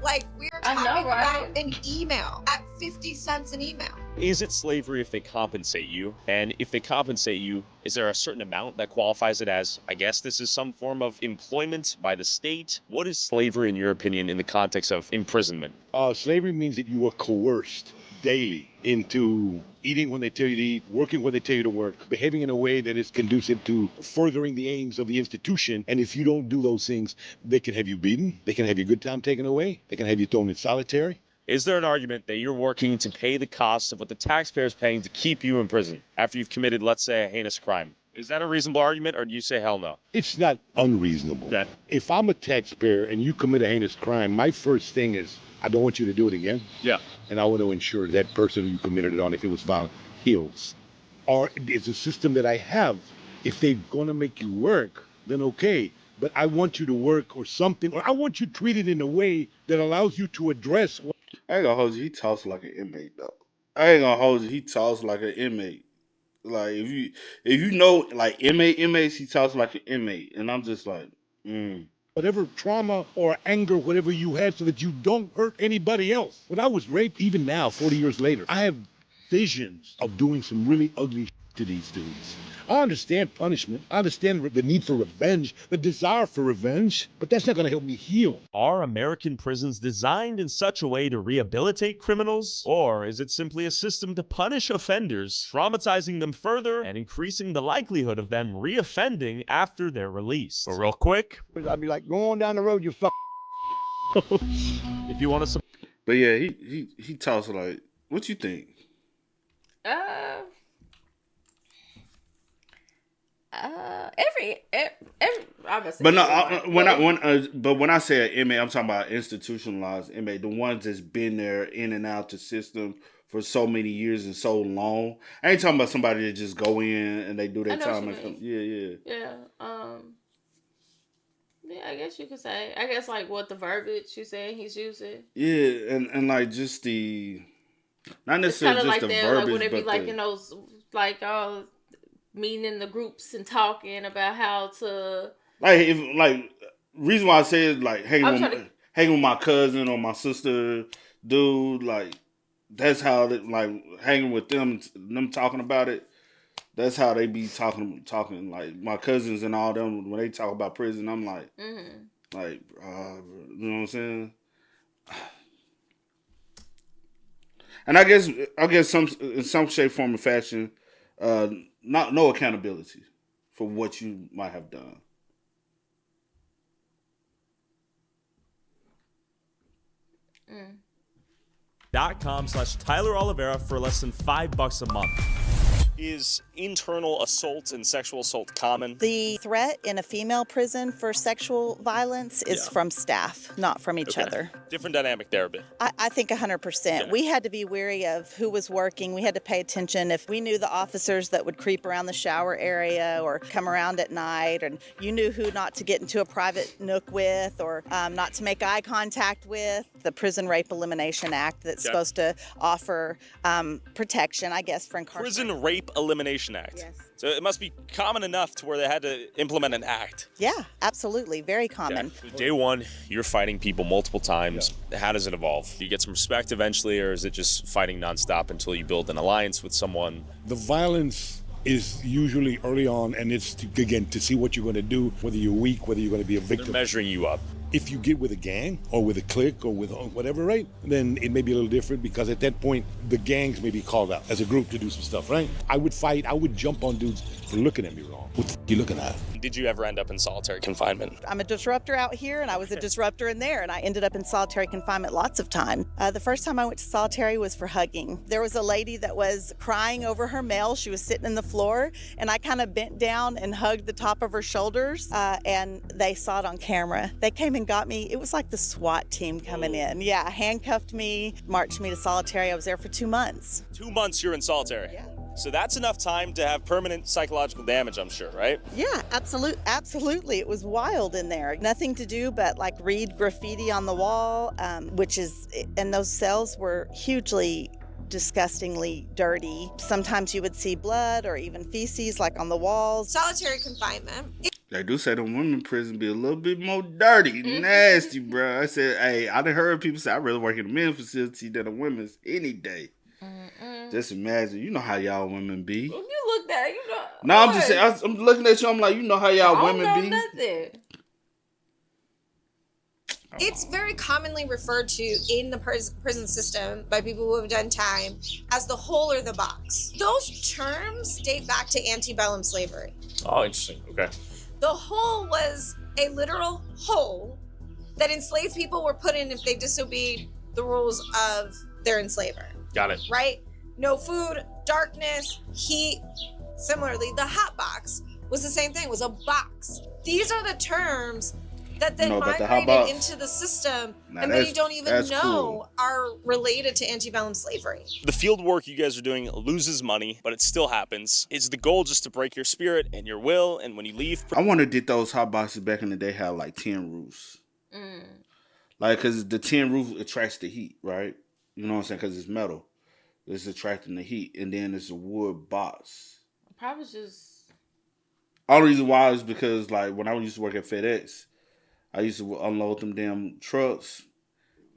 Speaker 23: Like, we're talking about an email at 50 cents an email.
Speaker 10: Is it slavery if they compensate you? And if they compensate you, is there a certain amount that qualifies it as, I guess this is some form of employment by the state? What is slavery in your opinion in the context of imprisonment?
Speaker 8: Slavery means that you are coerced daily into eating when they tell you to eat, working when they tell you to work, behaving in a way that is conducive to furthering the aims of the institution. And if you don't do those things, they can have you beaten, they can have your good time taken away, they can have you thrown in solitary.
Speaker 10: Is there an argument that you're working to pay the cost of what the taxpayer is paying to keep you in prison after you've committed, let's say, a heinous crime? Is that a reasonable argument, or do you say hell no?
Speaker 8: It's not unreasonable.
Speaker 10: Okay.
Speaker 8: If I'm a taxpayer and you commit a heinous crime, my first thing is, I don't want you to do it again.
Speaker 10: Yeah.
Speaker 8: And I want to ensure that person who you committed it on, if it was violent, heals. Or it's a system that I have. If they're going to make you work, then okay. But I want you to work or something, or I want you treated in a way that allows you to address what.
Speaker 2: I ain't gonna hold you. He talks like an inmate, though. I ain't gonna hold you. He talks like an inmate. Like if you know, like inmates, he talks like an inmate, and I'm just like,
Speaker 8: Whatever trauma or anger, whatever you had, so that you don't hurt anybody else. When I was raped, even now, 40 years later, I have visions of doing some really ugly shit to these dudes. I understand punishment. I understand the need for revenge, the desire for revenge, but that's not going to help me heal.
Speaker 4: Are American prisons designed in such a way to rehabilitate criminals? Or is it simply a system to punish offenders, traumatizing them further and increasing the likelihood of them reoffending after they're released? But real quick,
Speaker 8: I'd be like, go on down the road, you fuck.
Speaker 4: If you want to...
Speaker 2: But yeah, he talks like, what you think? But no, when I say an inmate, I'm talking about institutionalized inmate, the ones that's been there in and out the system for so many years and so long. I ain't talking about somebody that just go in and they do their time and come. Yeah.
Speaker 3: Yeah, I guess you could say. I guess like what the verbiage you saying he's using.
Speaker 2: Yeah, and like just the not necessarily just
Speaker 3: like
Speaker 2: the
Speaker 3: that,
Speaker 2: verbiage,
Speaker 3: like when it be
Speaker 2: but
Speaker 3: like in those like meeting in the groups and talking about how to
Speaker 2: reason why I said like hanging with my cousin or my sister, dude, like that's how like hanging with them talking about it. That's how they be talking like my cousins and all them when they talk about prison. I'm like, you know what I'm saying? And I guess in some shape, form, or fashion, no accountability for what you might have done.
Speaker 4: .com/Tyler Oliveira for less than $5 a month.
Speaker 10: Is internal assault and sexual assault common?
Speaker 5: The threat in a female prison for sexual violence is from staff, not from each other.
Speaker 10: Different dynamic there a bit.
Speaker 5: I think 100%. We had to be wary of who was working. We had to pay attention. If we knew the officers that would creep around the shower area or come around at night, and you knew who not to get into a private nook with or not to make eye contact with. The Prison Rape Elimination Act that's supposed to offer protection, I guess, for incarcerated.
Speaker 10: Prison Rape Elimination Act.
Speaker 5: Yes.
Speaker 10: So it must be common enough to where they had to implement an act.
Speaker 5: Yeah, absolutely. Very common.
Speaker 10: Day one, you're fighting people multiple times. How does it evolve? Do you get some respect eventually, or is it just fighting nonstop until you build an alliance with someone?
Speaker 8: The violence is usually early on, and it's, to see what you're going to do, whether you're weak, whether you're going to be a victim.
Speaker 10: They're measuring you up.
Speaker 8: If you get with a gang or with a clique or with whatever, right, then it may be a little different because at that point, the gangs may be called out as a group to do some stuff, right? I would fight, I would jump on dudes for looking at me wrong. What the you looking at?
Speaker 10: Did you ever end up in solitary confinement?
Speaker 5: I'm a disruptor out here, and I was a disruptor in there, and I ended up in solitary confinement lots of times. The first time I went to solitary was for hugging. There was a lady that was crying over her mail. She was sitting in the floor, and I kind of bent down and hugged the top of her shoulders, and they saw it on camera. They came and got me. It was like the SWAT team coming in. Yeah, handcuffed me, marched me to solitary. I was there for 2 months.
Speaker 10: 2 months you're in solitary?
Speaker 5: Yeah.
Speaker 10: So that's enough time to have permanent psychological damage, I'm sure, right?
Speaker 5: Yeah, absolutely. It was wild in there. Nothing to do but like read graffiti on the wall, and those cells were hugely disgustingly dirty. Sometimes you would see blood or even feces like on the walls.
Speaker 23: Solitary confinement.
Speaker 2: They do say the women prison be a little bit more dirty, nasty, bro. I said, hey, I done heard people say I'd rather work in a men's facility than a women's any day. Just imagine, you know how y'all women be.
Speaker 3: You look that, you know.
Speaker 2: No, I'm just saying, I'm looking at you, I'm like, you know how y'all women be.
Speaker 3: Nothing.
Speaker 23: It's very commonly referred to in the prison system by people who have done time as the hole or the box. Those terms date back to antebellum slavery.
Speaker 10: Oh, interesting. Okay.
Speaker 23: The hole was a literal hole that enslaved people were put in if they disobeyed the rules of their enslaver.
Speaker 10: Got it.
Speaker 23: Right? No food, darkness, heat. Similarly, the hot box was the same thing, was a box. These are the terms that then migrated into the system and that you don't even know are related to antebellum slavery.
Speaker 10: The field work you guys are doing loses money, but it still happens. Is the goal just to break your spirit and your will, and when you leave?
Speaker 2: I wonder did those hot boxes back in the day have like tin roofs? Like, because the tin roof attracts the heat, right? You know what I'm saying? Because it's metal. It's attracting the heat. And then it's a wood box.
Speaker 3: Probably just...
Speaker 2: All the reason why is because, like, when I used to work at FedEx, I used to unload them damn trucks,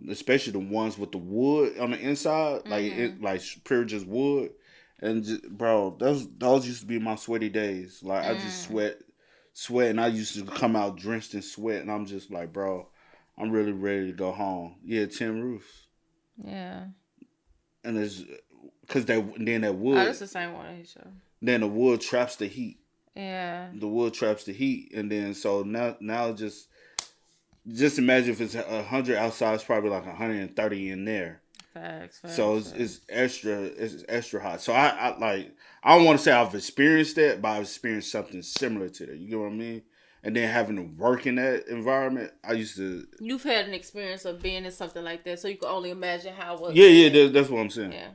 Speaker 2: especially the ones with the wood on the inside, like pure just wood. And, just, bro, those used to be my sweaty days. Like, I just sweat, and I used to come out drenched in sweat. And I'm just like, bro, I'm really ready to go home. Yeah, tin roofs.
Speaker 3: Yeah.
Speaker 2: And it's because then that wood.
Speaker 3: Oh, that's the same one. Sure.
Speaker 2: Then the wood traps the heat.
Speaker 3: Yeah.
Speaker 2: The wood traps the heat, and then so now just imagine if it's 100 outside, it's probably like 130 in there.
Speaker 3: Facts.
Speaker 2: So it's extra hot. So I don't want to say I've experienced that, but I've experienced something similar to that. You get what I mean? And then having to work in that environment, I used to...
Speaker 3: You've had an experience of being in something like that, so you can only imagine how it was.
Speaker 2: Yeah, that's what I'm saying.
Speaker 3: Yeah.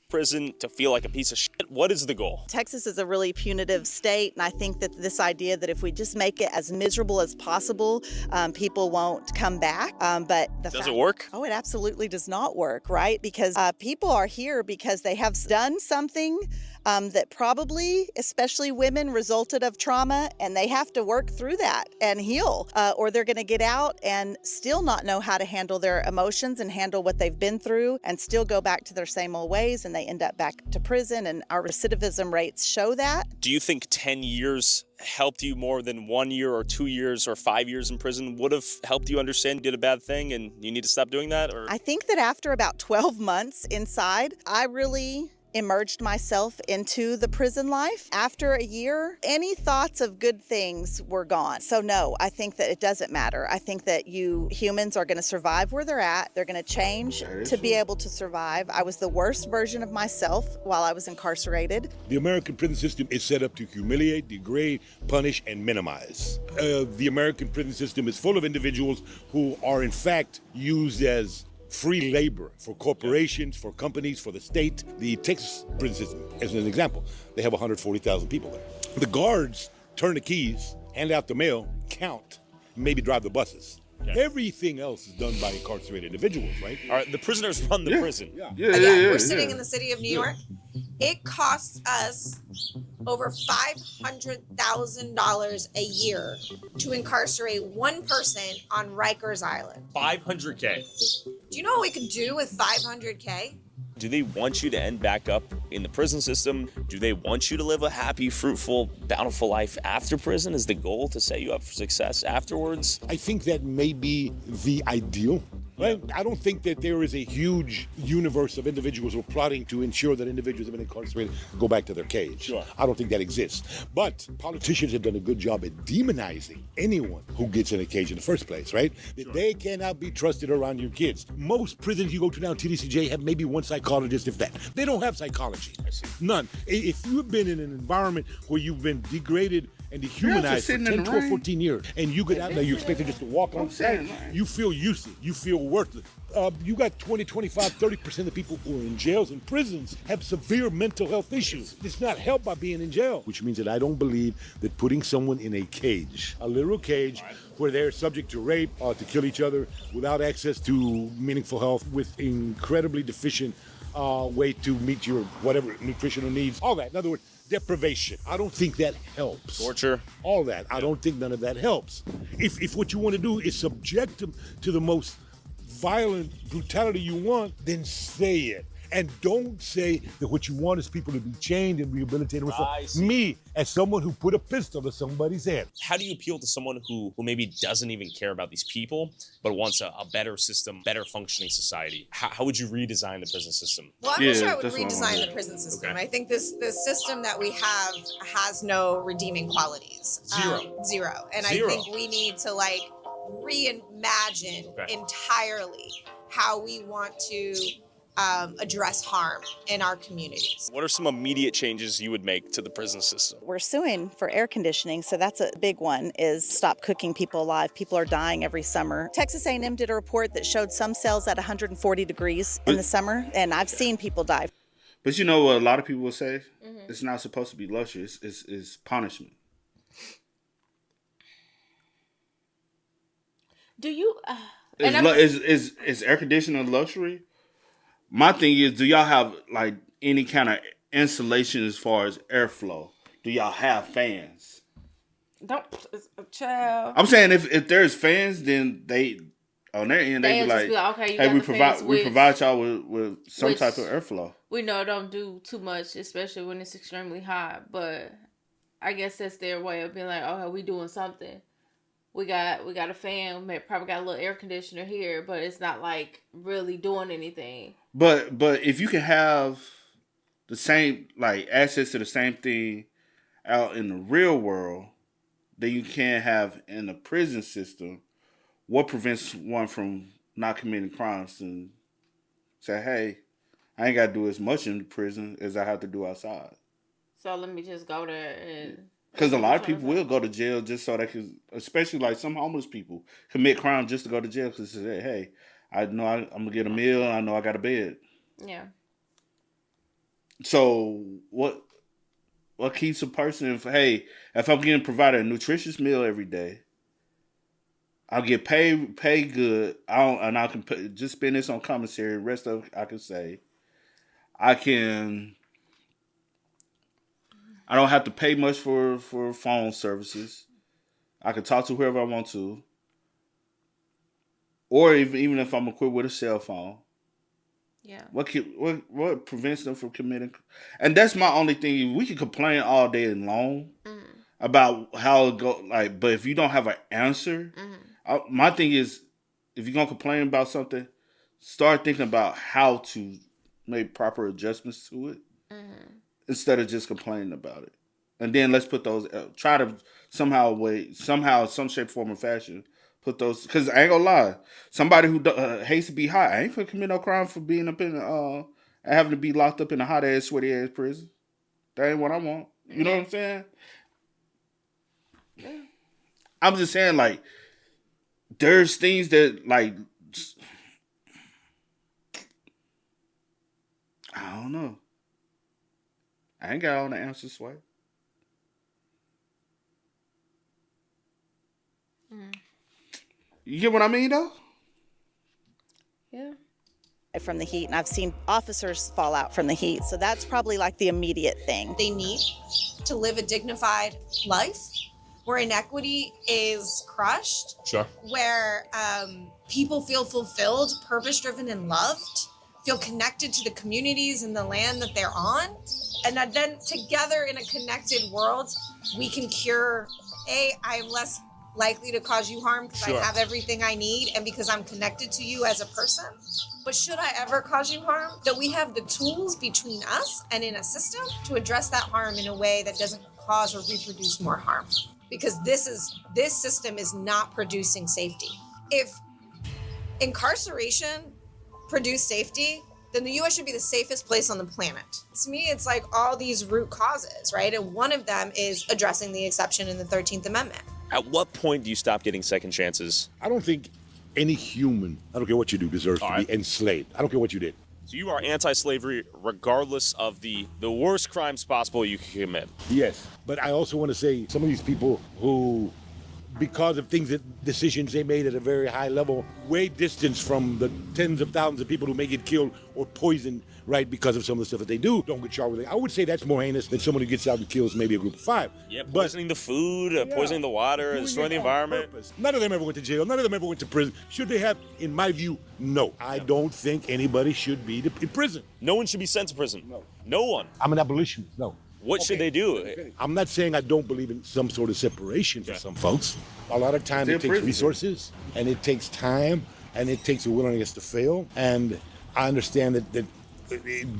Speaker 10: Prison to feel like a piece of shit. What is the goal?
Speaker 5: Texas is a really punitive state, and I think that this idea that if we just make it as miserable as possible, people won't come back. But
Speaker 10: does it work?
Speaker 5: Oh, it absolutely does not work, right? Because people are here because they have done something that probably, especially women, resulted of trauma, and they have to work through that and heal, or they're going to get out and still not know how to handle their emotions and handle what they've been through and still go back to their same old ways, and they end up back to prison, and our recidivism rates show that.
Speaker 10: Do you think 10 years helped you more than 1 year or 2 years or 5 years in prison would have helped you understand you did a bad thing and you need to stop doing that? Or
Speaker 5: I think that after about 12 months inside, I really immersed myself into the prison life. After a year, any thoughts of good things were gone. So no, I think that it doesn't matter. I think that humans are going to survive where they're at. They're going to change to be able to survive. I was the worst version of myself while I was incarcerated.
Speaker 8: The American prison system is set up to humiliate, degrade, punish, and minimize. The American prison system is full of individuals who are in fact used as free labor for corporations, for companies, for the state. The Texas prison system, as an example, they have 140,000 people there. The guards turn the keys, hand out the mail, count, maybe drive the buses. Yeah. Everything else is done by incarcerated individuals, right?
Speaker 10: All right, the prisoners run the prison.
Speaker 23: We're sitting in the city of New York. It costs us over $500,000 a year to incarcerate one person on Rikers Island.
Speaker 10: $500K.
Speaker 23: Do you know what we could do with $500K?
Speaker 10: Do they want you to end back up in the prison system? Do they want you to live a happy, fruitful, bountiful life after prison? Is the goal to set you up for success afterwards?
Speaker 8: I think that may be the ideal. Right? I don't think that there is a huge universe of individuals who are plotting to ensure that individuals have been incarcerated go back to their cage. Sure. I don't think that exists. But politicians have done a good job at demonizing anyone who gets in a cage in the first place, right? That they cannot be trusted around your kids. Most prisons you go to now, TDCJ, have maybe one psychologist, if that. They don't have psychology. I see. None. If you've been in an environment where you've been degraded and dehumanized for 10, 12, 14 years, and you get out there, you expected just to walk on site, you feel useless, you feel worthless. You got 20, 25, 30% of the people who are in jails and prisons have severe mental health issues. It's not helped by being in jail, which means that I don't believe that putting someone in a cage, a literal cage, where they're subject to rape or to kill each other without access to meaningful health, with incredibly deficient way to meet your whatever nutritional needs, all that. In other words, deprivation. I don't think that helps.
Speaker 10: Torture.
Speaker 8: All that. I don't think none of that helps. If what you want to do is subject them to the most violent brutality you want, then say it. And don't say that what you want is people to be chained and rehabilitated. Me, as someone who put a pistol to somebody's head.
Speaker 10: How do you appeal to someone who maybe doesn't even care about these people, but wants a better system, better functioning society? How would you redesign the prison system?
Speaker 23: Well, I'm not sure I would redesign the prison system. Okay. I think this system that we have has no redeeming qualities. Zero. And I think we need to reimagine entirely how we want to address harm in our communities.
Speaker 10: What are some immediate changes you would make to the prison system?
Speaker 5: We're suing for air conditioning, so that's a big one, is stop cooking people alive. People are dying every summer. Texas A&M did a report that showed some cells at 140 degrees in the summer, and I've seen people die.
Speaker 2: But you know what a lot of people will say? Mm-hmm. It's not supposed to be luxury. It's punishment.
Speaker 3: Do you...
Speaker 2: Is air conditioning a luxury? My thing is, do y'all have any kind of insulation as far as airflow? Do y'all have fans?
Speaker 3: Child.
Speaker 2: I'm saying if there's fans, then they on their end they be like,
Speaker 3: okay,
Speaker 2: hey, we provide y'all with some type of airflow.
Speaker 3: We know it don't do too much, especially when it's extremely hot. But I guess that's their way of being like, okay, we doing something. We got a fan, probably got a little air conditioner here, but it's not really doing anything.
Speaker 2: But if you can have the same access to the same thing out in the real world that you can have in the prison system, what prevents one from not committing crimes and say, hey, I ain't got to do as much in the prison as I have to do outside?
Speaker 3: So let me just go there and...
Speaker 2: Because a lot of people will go to jail just so they can, especially some homeless people, commit crime just to go to jail because they say, hey, I know I'm going to get a meal and I know I got a bed.
Speaker 3: Yeah.
Speaker 2: So what keeps a person, if I'm getting provided a nutritious meal every day, I'll get paid good, I can just spend this on commissary, the rest of it I can say, I don't have to pay much for phone services. I can talk to whoever I want to. Or even if I'm equipped with a cell phone.
Speaker 3: Yeah.
Speaker 2: What prevents them from committing? And that's my only thing. We can complain all day long about how it go. But if you don't have an answer, my thing is, if you're gonna complain about something, start thinking about how to make proper adjustments to it. instead of just complaining about it. And then let's put those, try to somehow, some shape, form, or fashion, put those, because I ain't gonna lie, somebody who hates to be hot, I ain't gonna commit no crime for being up in, having to be locked up in a hot ass, sweaty ass prison. That ain't what I want. You know what I'm saying?
Speaker 3: Yeah.
Speaker 2: I'm just saying, like, there's things that, like, I don't know. I ain't got all the answers, Swipe. You get what I mean, though?
Speaker 3: Yeah.
Speaker 5: From the heat, and I've seen officers fall out from the heat, so that's probably like the immediate thing.
Speaker 23: They need to live a dignified life where inequity is crushed,
Speaker 8: Sure.
Speaker 23: where people feel fulfilled, purpose-driven, and loved, feel connected to the communities and the land that they're on, and that then together in a connected world, we can cure, I'm less likely to cause you harm because
Speaker 8: Sure.
Speaker 23: I have everything I need and because I'm connected to you as a person. But should I ever cause you harm, that we have the tools between us and in a system to address that harm in a way that doesn't cause or reproduce more harm. Because this system is not producing safety. If incarceration produced safety, then the US should be the safest place on the planet. To me, it's like all these root causes, right? And one of them is addressing the exception in the 13th Amendment.
Speaker 10: At what point do you stop getting second chances?
Speaker 8: I don't think any human, I don't care what you do, deserves to be enslaved. I don't care what you did.
Speaker 10: So you are anti-slavery regardless of the worst crimes possible you can commit.
Speaker 8: Yes, but I also want to say some of these people who, because of decisions they made at a very high level, way distance from the tens of thousands of people who may get killed or poisoned, right, because of some of the stuff that they do, don't get charged with it. I would say that's more heinous than someone who gets out and kills maybe a group of 5.
Speaker 10: Yeah, poisoning the food, poisoning the water, destroying the environment.
Speaker 8: Purpose. None of them ever went to jail. None of them ever went to prison. Should they have? In my view, no. I don't think anybody should be in prison.
Speaker 10: No one should be sent to prison. No one.
Speaker 8: I'm an abolitionist. No.
Speaker 10: What should they do?
Speaker 8: I'm not saying I don't believe in some sort of separation for some folks. A lot of times it takes resources, and it takes time, and it takes a willingness to fail. And I understand that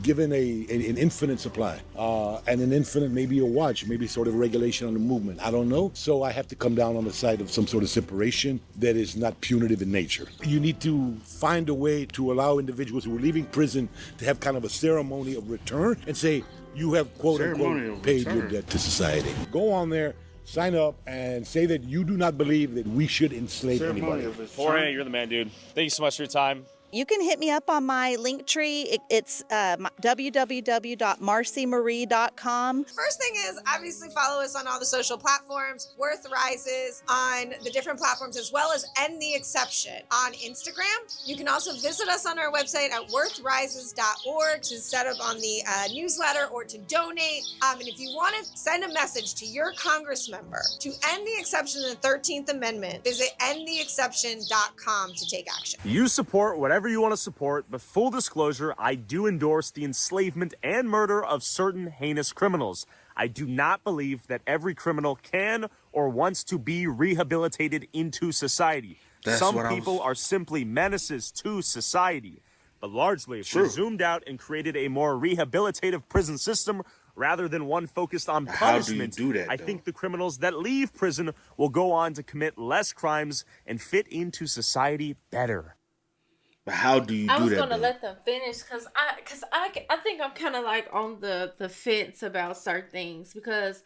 Speaker 8: given an infinite supply and an infinite, maybe a watch, maybe sort of regulation on the movement, I don't know. So I have to come down on the side of some sort of separation that is not punitive in nature. You need to find a way to allow individuals who are leaving prison to have kind of a ceremony of return and say, you have, quote unquote, paid your debt to society. Go on there, sign up, and say that you do not believe that we should enslave anybody.
Speaker 10: Jorge, you're the man, dude. Thank you so much for your time.
Speaker 5: You can hit me up on my link tree. It's www.marcymarie.com.
Speaker 23: First thing is, obviously, follow us on all the social platforms. Worth Rises on the different platforms, as well as End the Exception on Instagram. You can also visit us on our website at worthrises.org to set up on the newsletter or to donate. And if you want to send a message to your Congress member to end the exception in the 13th Amendment, visit endtheexception.com to take action.
Speaker 4: You support whatever you want to support, but full disclosure, I do endorse the enslavement and murder of certain heinous criminals. I do not believe that every criminal can or wants to be rehabilitated into society. Some people are simply menaces to society. But largely, if we zoomed out and created a more rehabilitative prison system rather than one focused on punishment, I think the criminals that leave prison will go on to commit less crimes and fit into society better.
Speaker 2: But how do you do that?
Speaker 3: I was gonna let them finish because I think I'm kind of like on the fence about certain things. Because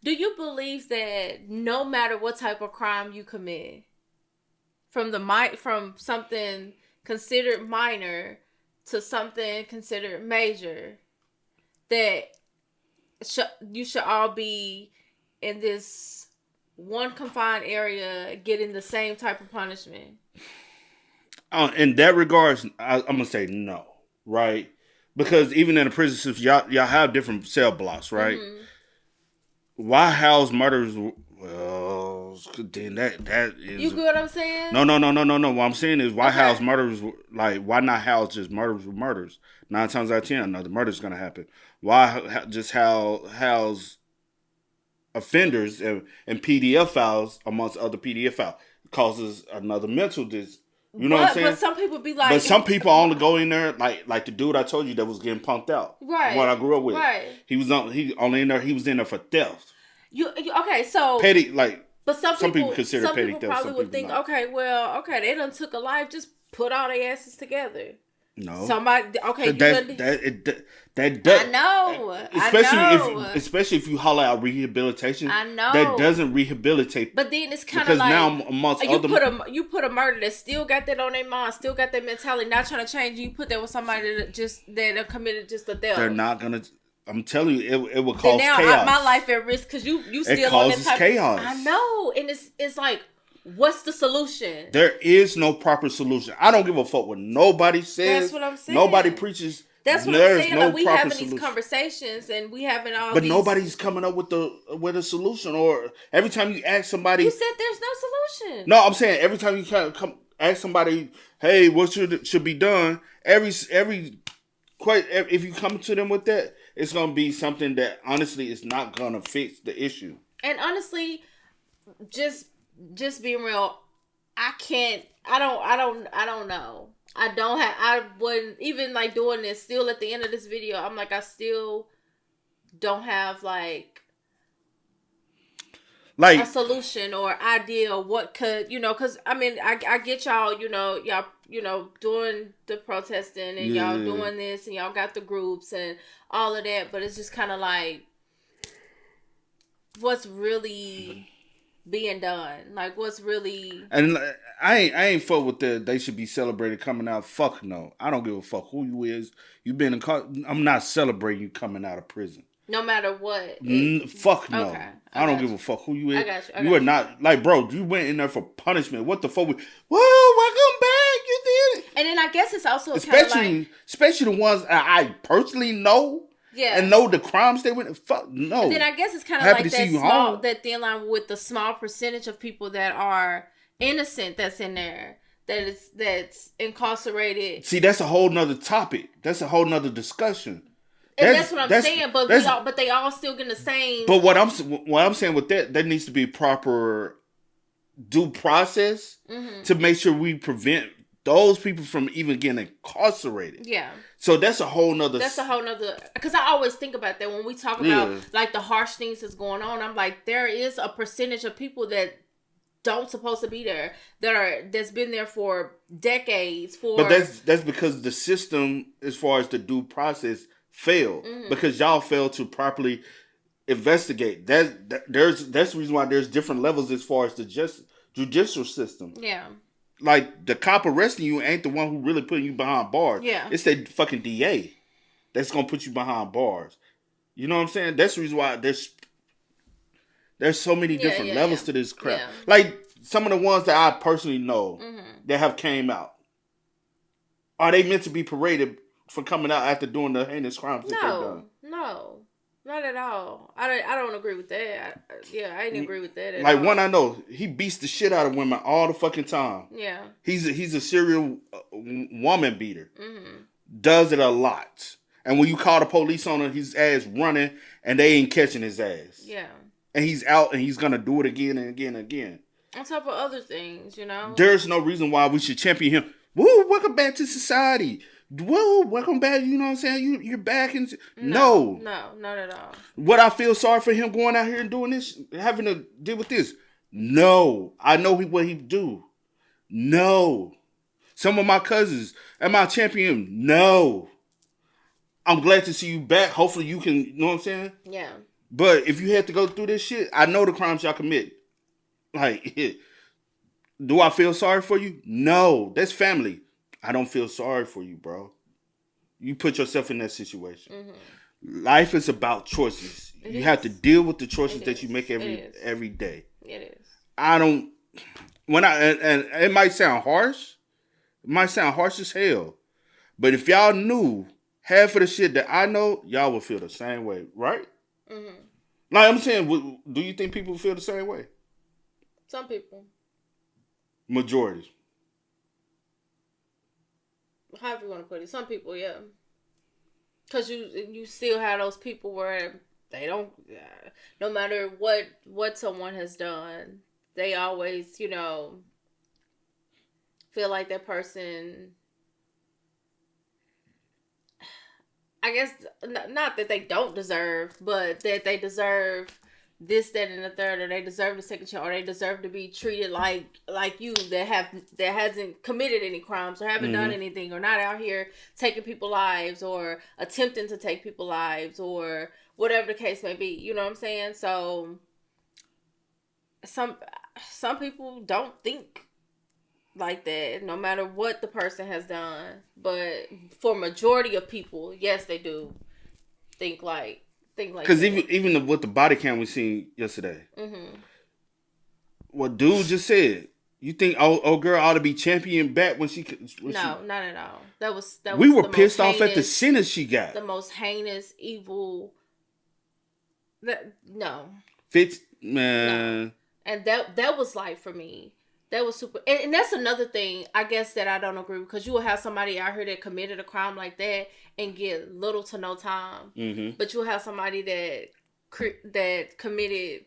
Speaker 3: do you believe that no matter what type of crime you commit, from something considered minor to something considered major, that you should all be in this one confined area getting the same type of punishment?
Speaker 2: In that regards, I'm gonna say no, right? Because even in the prison system, y'all have different cell blocks, right? Mm-hmm. Why house murderers? Well, then that is.
Speaker 3: You get what I'm saying?
Speaker 2: No. What I'm saying is why house murderers? Like, why not house just murderers with murders? 9 times out of 10, another murder's gonna happen. Why just house offenders and PDF files amongst other PDF files? Causes another mental You know what I'm saying?
Speaker 3: But some people be like,
Speaker 2: but some people only go in there like the dude I told you that was getting punked out.
Speaker 3: Right.
Speaker 2: The one I grew up with.
Speaker 3: Right.
Speaker 2: He was only in there. He was in there for theft.
Speaker 3: You okay? So
Speaker 2: petty like.
Speaker 3: But some people
Speaker 2: consider
Speaker 3: some
Speaker 2: petty
Speaker 3: people
Speaker 2: theft.
Speaker 3: probably
Speaker 2: Some
Speaker 3: would
Speaker 2: people
Speaker 3: think,
Speaker 2: not.
Speaker 3: okay, they done took a life. Just put all their asses together.
Speaker 2: No.
Speaker 3: Somebody okay.
Speaker 2: That does.
Speaker 3: I know.
Speaker 2: Especially if you holler out rehabilitation.
Speaker 3: I know.
Speaker 2: That doesn't rehabilitate.
Speaker 3: But then it's kind of like
Speaker 2: now amongst
Speaker 3: you put a murder that still got that on their mind, still got that mentality, not trying to change. You put that with somebody that committed just a theft.
Speaker 2: They're not gonna. I'm telling you, it will cause
Speaker 3: now
Speaker 2: chaos.
Speaker 3: My life at risk because you still
Speaker 2: it
Speaker 3: on that
Speaker 2: causes
Speaker 3: type
Speaker 2: chaos.
Speaker 3: I know, and it's like, what's the solution?
Speaker 2: There is no proper solution. I don't give a fuck what nobody says.
Speaker 3: That's what I'm saying.
Speaker 2: Nobody preaches.
Speaker 3: That's what
Speaker 2: There's
Speaker 3: I'm saying.
Speaker 2: no
Speaker 3: Like we
Speaker 2: proper
Speaker 3: having
Speaker 2: solution.
Speaker 3: these conversations and we having all.
Speaker 2: But
Speaker 3: these...
Speaker 2: nobody's coming up with a solution. Or every time you ask somebody,
Speaker 3: you said there's no solution.
Speaker 2: No, I'm saying every time you come ask somebody, hey, what should be done? If you come to them with that, it's gonna be something that honestly is not gonna fix the issue.
Speaker 3: And honestly, just being real, I don't know. I wouldn't even like doing this. Still at the end of this video, I'm like, I still don't have like a solution or idea of what could, because I mean, I get y'all, y'all, doing the protesting and y'all doing this and y'all got the groups and all of that, but it's just kind of like, what's really being done? Like, what's really...
Speaker 2: And I ain't fuck with they should be celebrated coming out. Fuck no. I don't give a fuck who you is. You been I'm not celebrating you coming out of prison.
Speaker 3: No matter what.
Speaker 2: Fuck no.
Speaker 3: Okay,
Speaker 2: I don't give a fuck who you is.
Speaker 3: I got you.
Speaker 2: You are not, like, bro, you went in there for punishment. What the fuck? Whoa, welcome back. You did it.
Speaker 3: And then I guess it's also
Speaker 2: especially the ones I personally know.
Speaker 3: Yeah.
Speaker 2: And know the crimes they went. Fuck no.
Speaker 3: And then I guess it's kind of like that thin line with the small percentage of people that are innocent that's in there. That's incarcerated.
Speaker 2: See, that's a whole nother topic. That's a whole nother discussion.
Speaker 3: And that's what I'm saying, but they all still get the same.
Speaker 2: But what I'm saying with that, there needs to be proper due process to make sure we prevent those people from even getting incarcerated.
Speaker 3: Yeah.
Speaker 2: So that's a whole nother.
Speaker 3: Because I always think about that when we talk about like the harsh things that's going on. I'm like, there is a percentage of people that don't supposed to be there that's been there for decades. But
Speaker 2: that's because the system, as far as the due process, failed because y'all failed to properly investigate. That's the reason why there's different levels as far as the judicial system.
Speaker 3: Yeah.
Speaker 2: Like, the cop arresting you ain't the one who really putting you behind bars.
Speaker 3: Yeah.
Speaker 2: It's that fucking DA that's gonna put you behind bars. You know what I'm saying? That's the reason why there's so many different levels to this crap.
Speaker 3: Yeah.
Speaker 2: Like, some of the ones that I personally know that have came out, are they meant to be paraded for coming out after doing the heinous crimes that they've done?
Speaker 3: No. Not at all. I don't agree with that. I didn't agree with that at
Speaker 2: like
Speaker 3: all.
Speaker 2: one I know, he beats the shit out of women all the fucking time.
Speaker 3: Yeah.
Speaker 2: He's a serial woman beater. Does it a lot. And when you call the police on him, his ass running and they ain't catching his ass.
Speaker 3: Yeah.
Speaker 2: And he's out and he's gonna do it again and again and again.
Speaker 3: On top of other things,
Speaker 2: There's no reason why we should champion him. Woo, welcome back to society. Whoa, welcome back. You know what I'm saying? You're back in. No,
Speaker 3: not at all.
Speaker 2: What I feel sorry for him going out here and doing this, having to deal with this. No, I know what he do. No, some of my cousins, am I a champion? No. I'm glad to see you back. Hopefully you can. You know what I'm saying?
Speaker 3: Yeah.
Speaker 2: But if you had to go through this shit, I know the crimes y'all commit. Like, do I feel sorry for you? No, that's family. I don't feel sorry for you, bro. You put yourself in that situation. Life is about choices. You have to deal with the choices that you make every day.
Speaker 3: It is.
Speaker 2: I don't. And it might sound harsh. It might sound harsh as hell. But if y'all knew half of the shit that I know, y'all would feel the same way, right? Like I'm saying, do you think people feel the same way?
Speaker 3: Some people.
Speaker 2: Majority.
Speaker 3: However you want to put it. Some people, yeah. Because you still have those people where they don't, no matter what someone has done, they always, feel like that person, I guess, not that they don't deserve, but that they deserve this, that, and the third, or they deserve the second chance, or they deserve to be treated like you that hasn't committed any crimes or haven't done anything, or not out here taking people's lives or attempting to take people's lives or whatever the case may be. You know what I'm saying? So some people don't think like that, no matter what the person has done. But for majority of people, yes, they do think like. Because
Speaker 2: even with the body cam we seen yesterday, what dude just said, you think old girl ought to be championed back when she?
Speaker 3: Not at all. That was
Speaker 2: we were pissed off at the sentence she got.
Speaker 3: The most heinous, evil. No.
Speaker 2: Fitz, man.
Speaker 3: No. And that was like, for me, that was super. And that's another thing, I guess, that I don't agree with, because you will have somebody out here that committed a crime like that and get little to no time. But you'll have somebody that committed,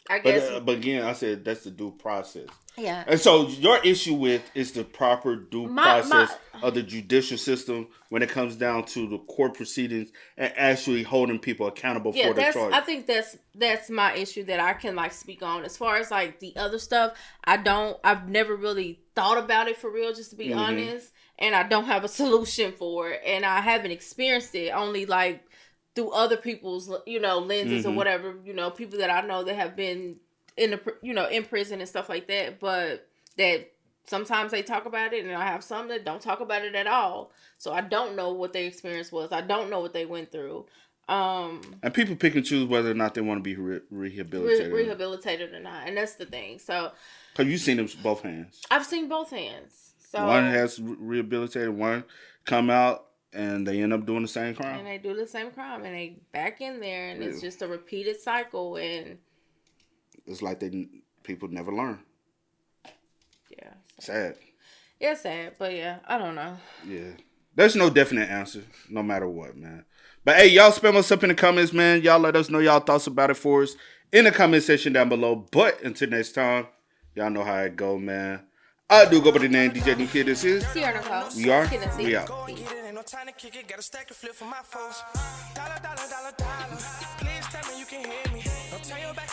Speaker 3: I guess.
Speaker 2: But again, I said that's the due process.
Speaker 3: Yeah.
Speaker 2: And so your issue with is the proper due process of the judicial system when it comes down to the court proceedings and actually holding people accountable for their charges.
Speaker 3: I think that's my issue that I can like speak on. As far as like the other stuff, I've never really thought about it for real, just to be honest. And I don't have a solution for it. And I haven't experienced it, only like through other people's, lenses or whatever, people that I know that have been in prison and stuff like that, but that sometimes they talk about it, and I have some that don't talk about it at all. So I don't know what their experience was. I don't know what they went through.
Speaker 2: And people pick and choose whether or not they want to be rehabilitated
Speaker 3: or not, and that's the thing. So,
Speaker 2: because you've seen them both hands.
Speaker 3: I've seen both hands. So
Speaker 2: one has rehabilitated, one come out and they end up doing the same crime.
Speaker 3: And they do the same crime, and they back in there, and it's just a repeated cycle, and
Speaker 2: it's like people never learn.
Speaker 3: Yeah.
Speaker 2: Sad.
Speaker 3: Yeah, sad, but yeah, I don't know.
Speaker 2: Yeah. There's no definite answer, no matter what, man. But hey, y'all spam us up in the comments, man. Y'all let us know y'all thoughts about it for us in the comment section down below. But until next time, y'all know how it go, man. I do go by the name DJ New Kid. This is
Speaker 3: Sierra Nicole.
Speaker 2: We are.
Speaker 3: Kiddandceemgmt.
Speaker 2: We out.
Speaker 9: Time to kick it, got a stack of flip for my folks. Dollar, dollar, dollar, dollar. Please tell me you can hear me. Don't turn your back.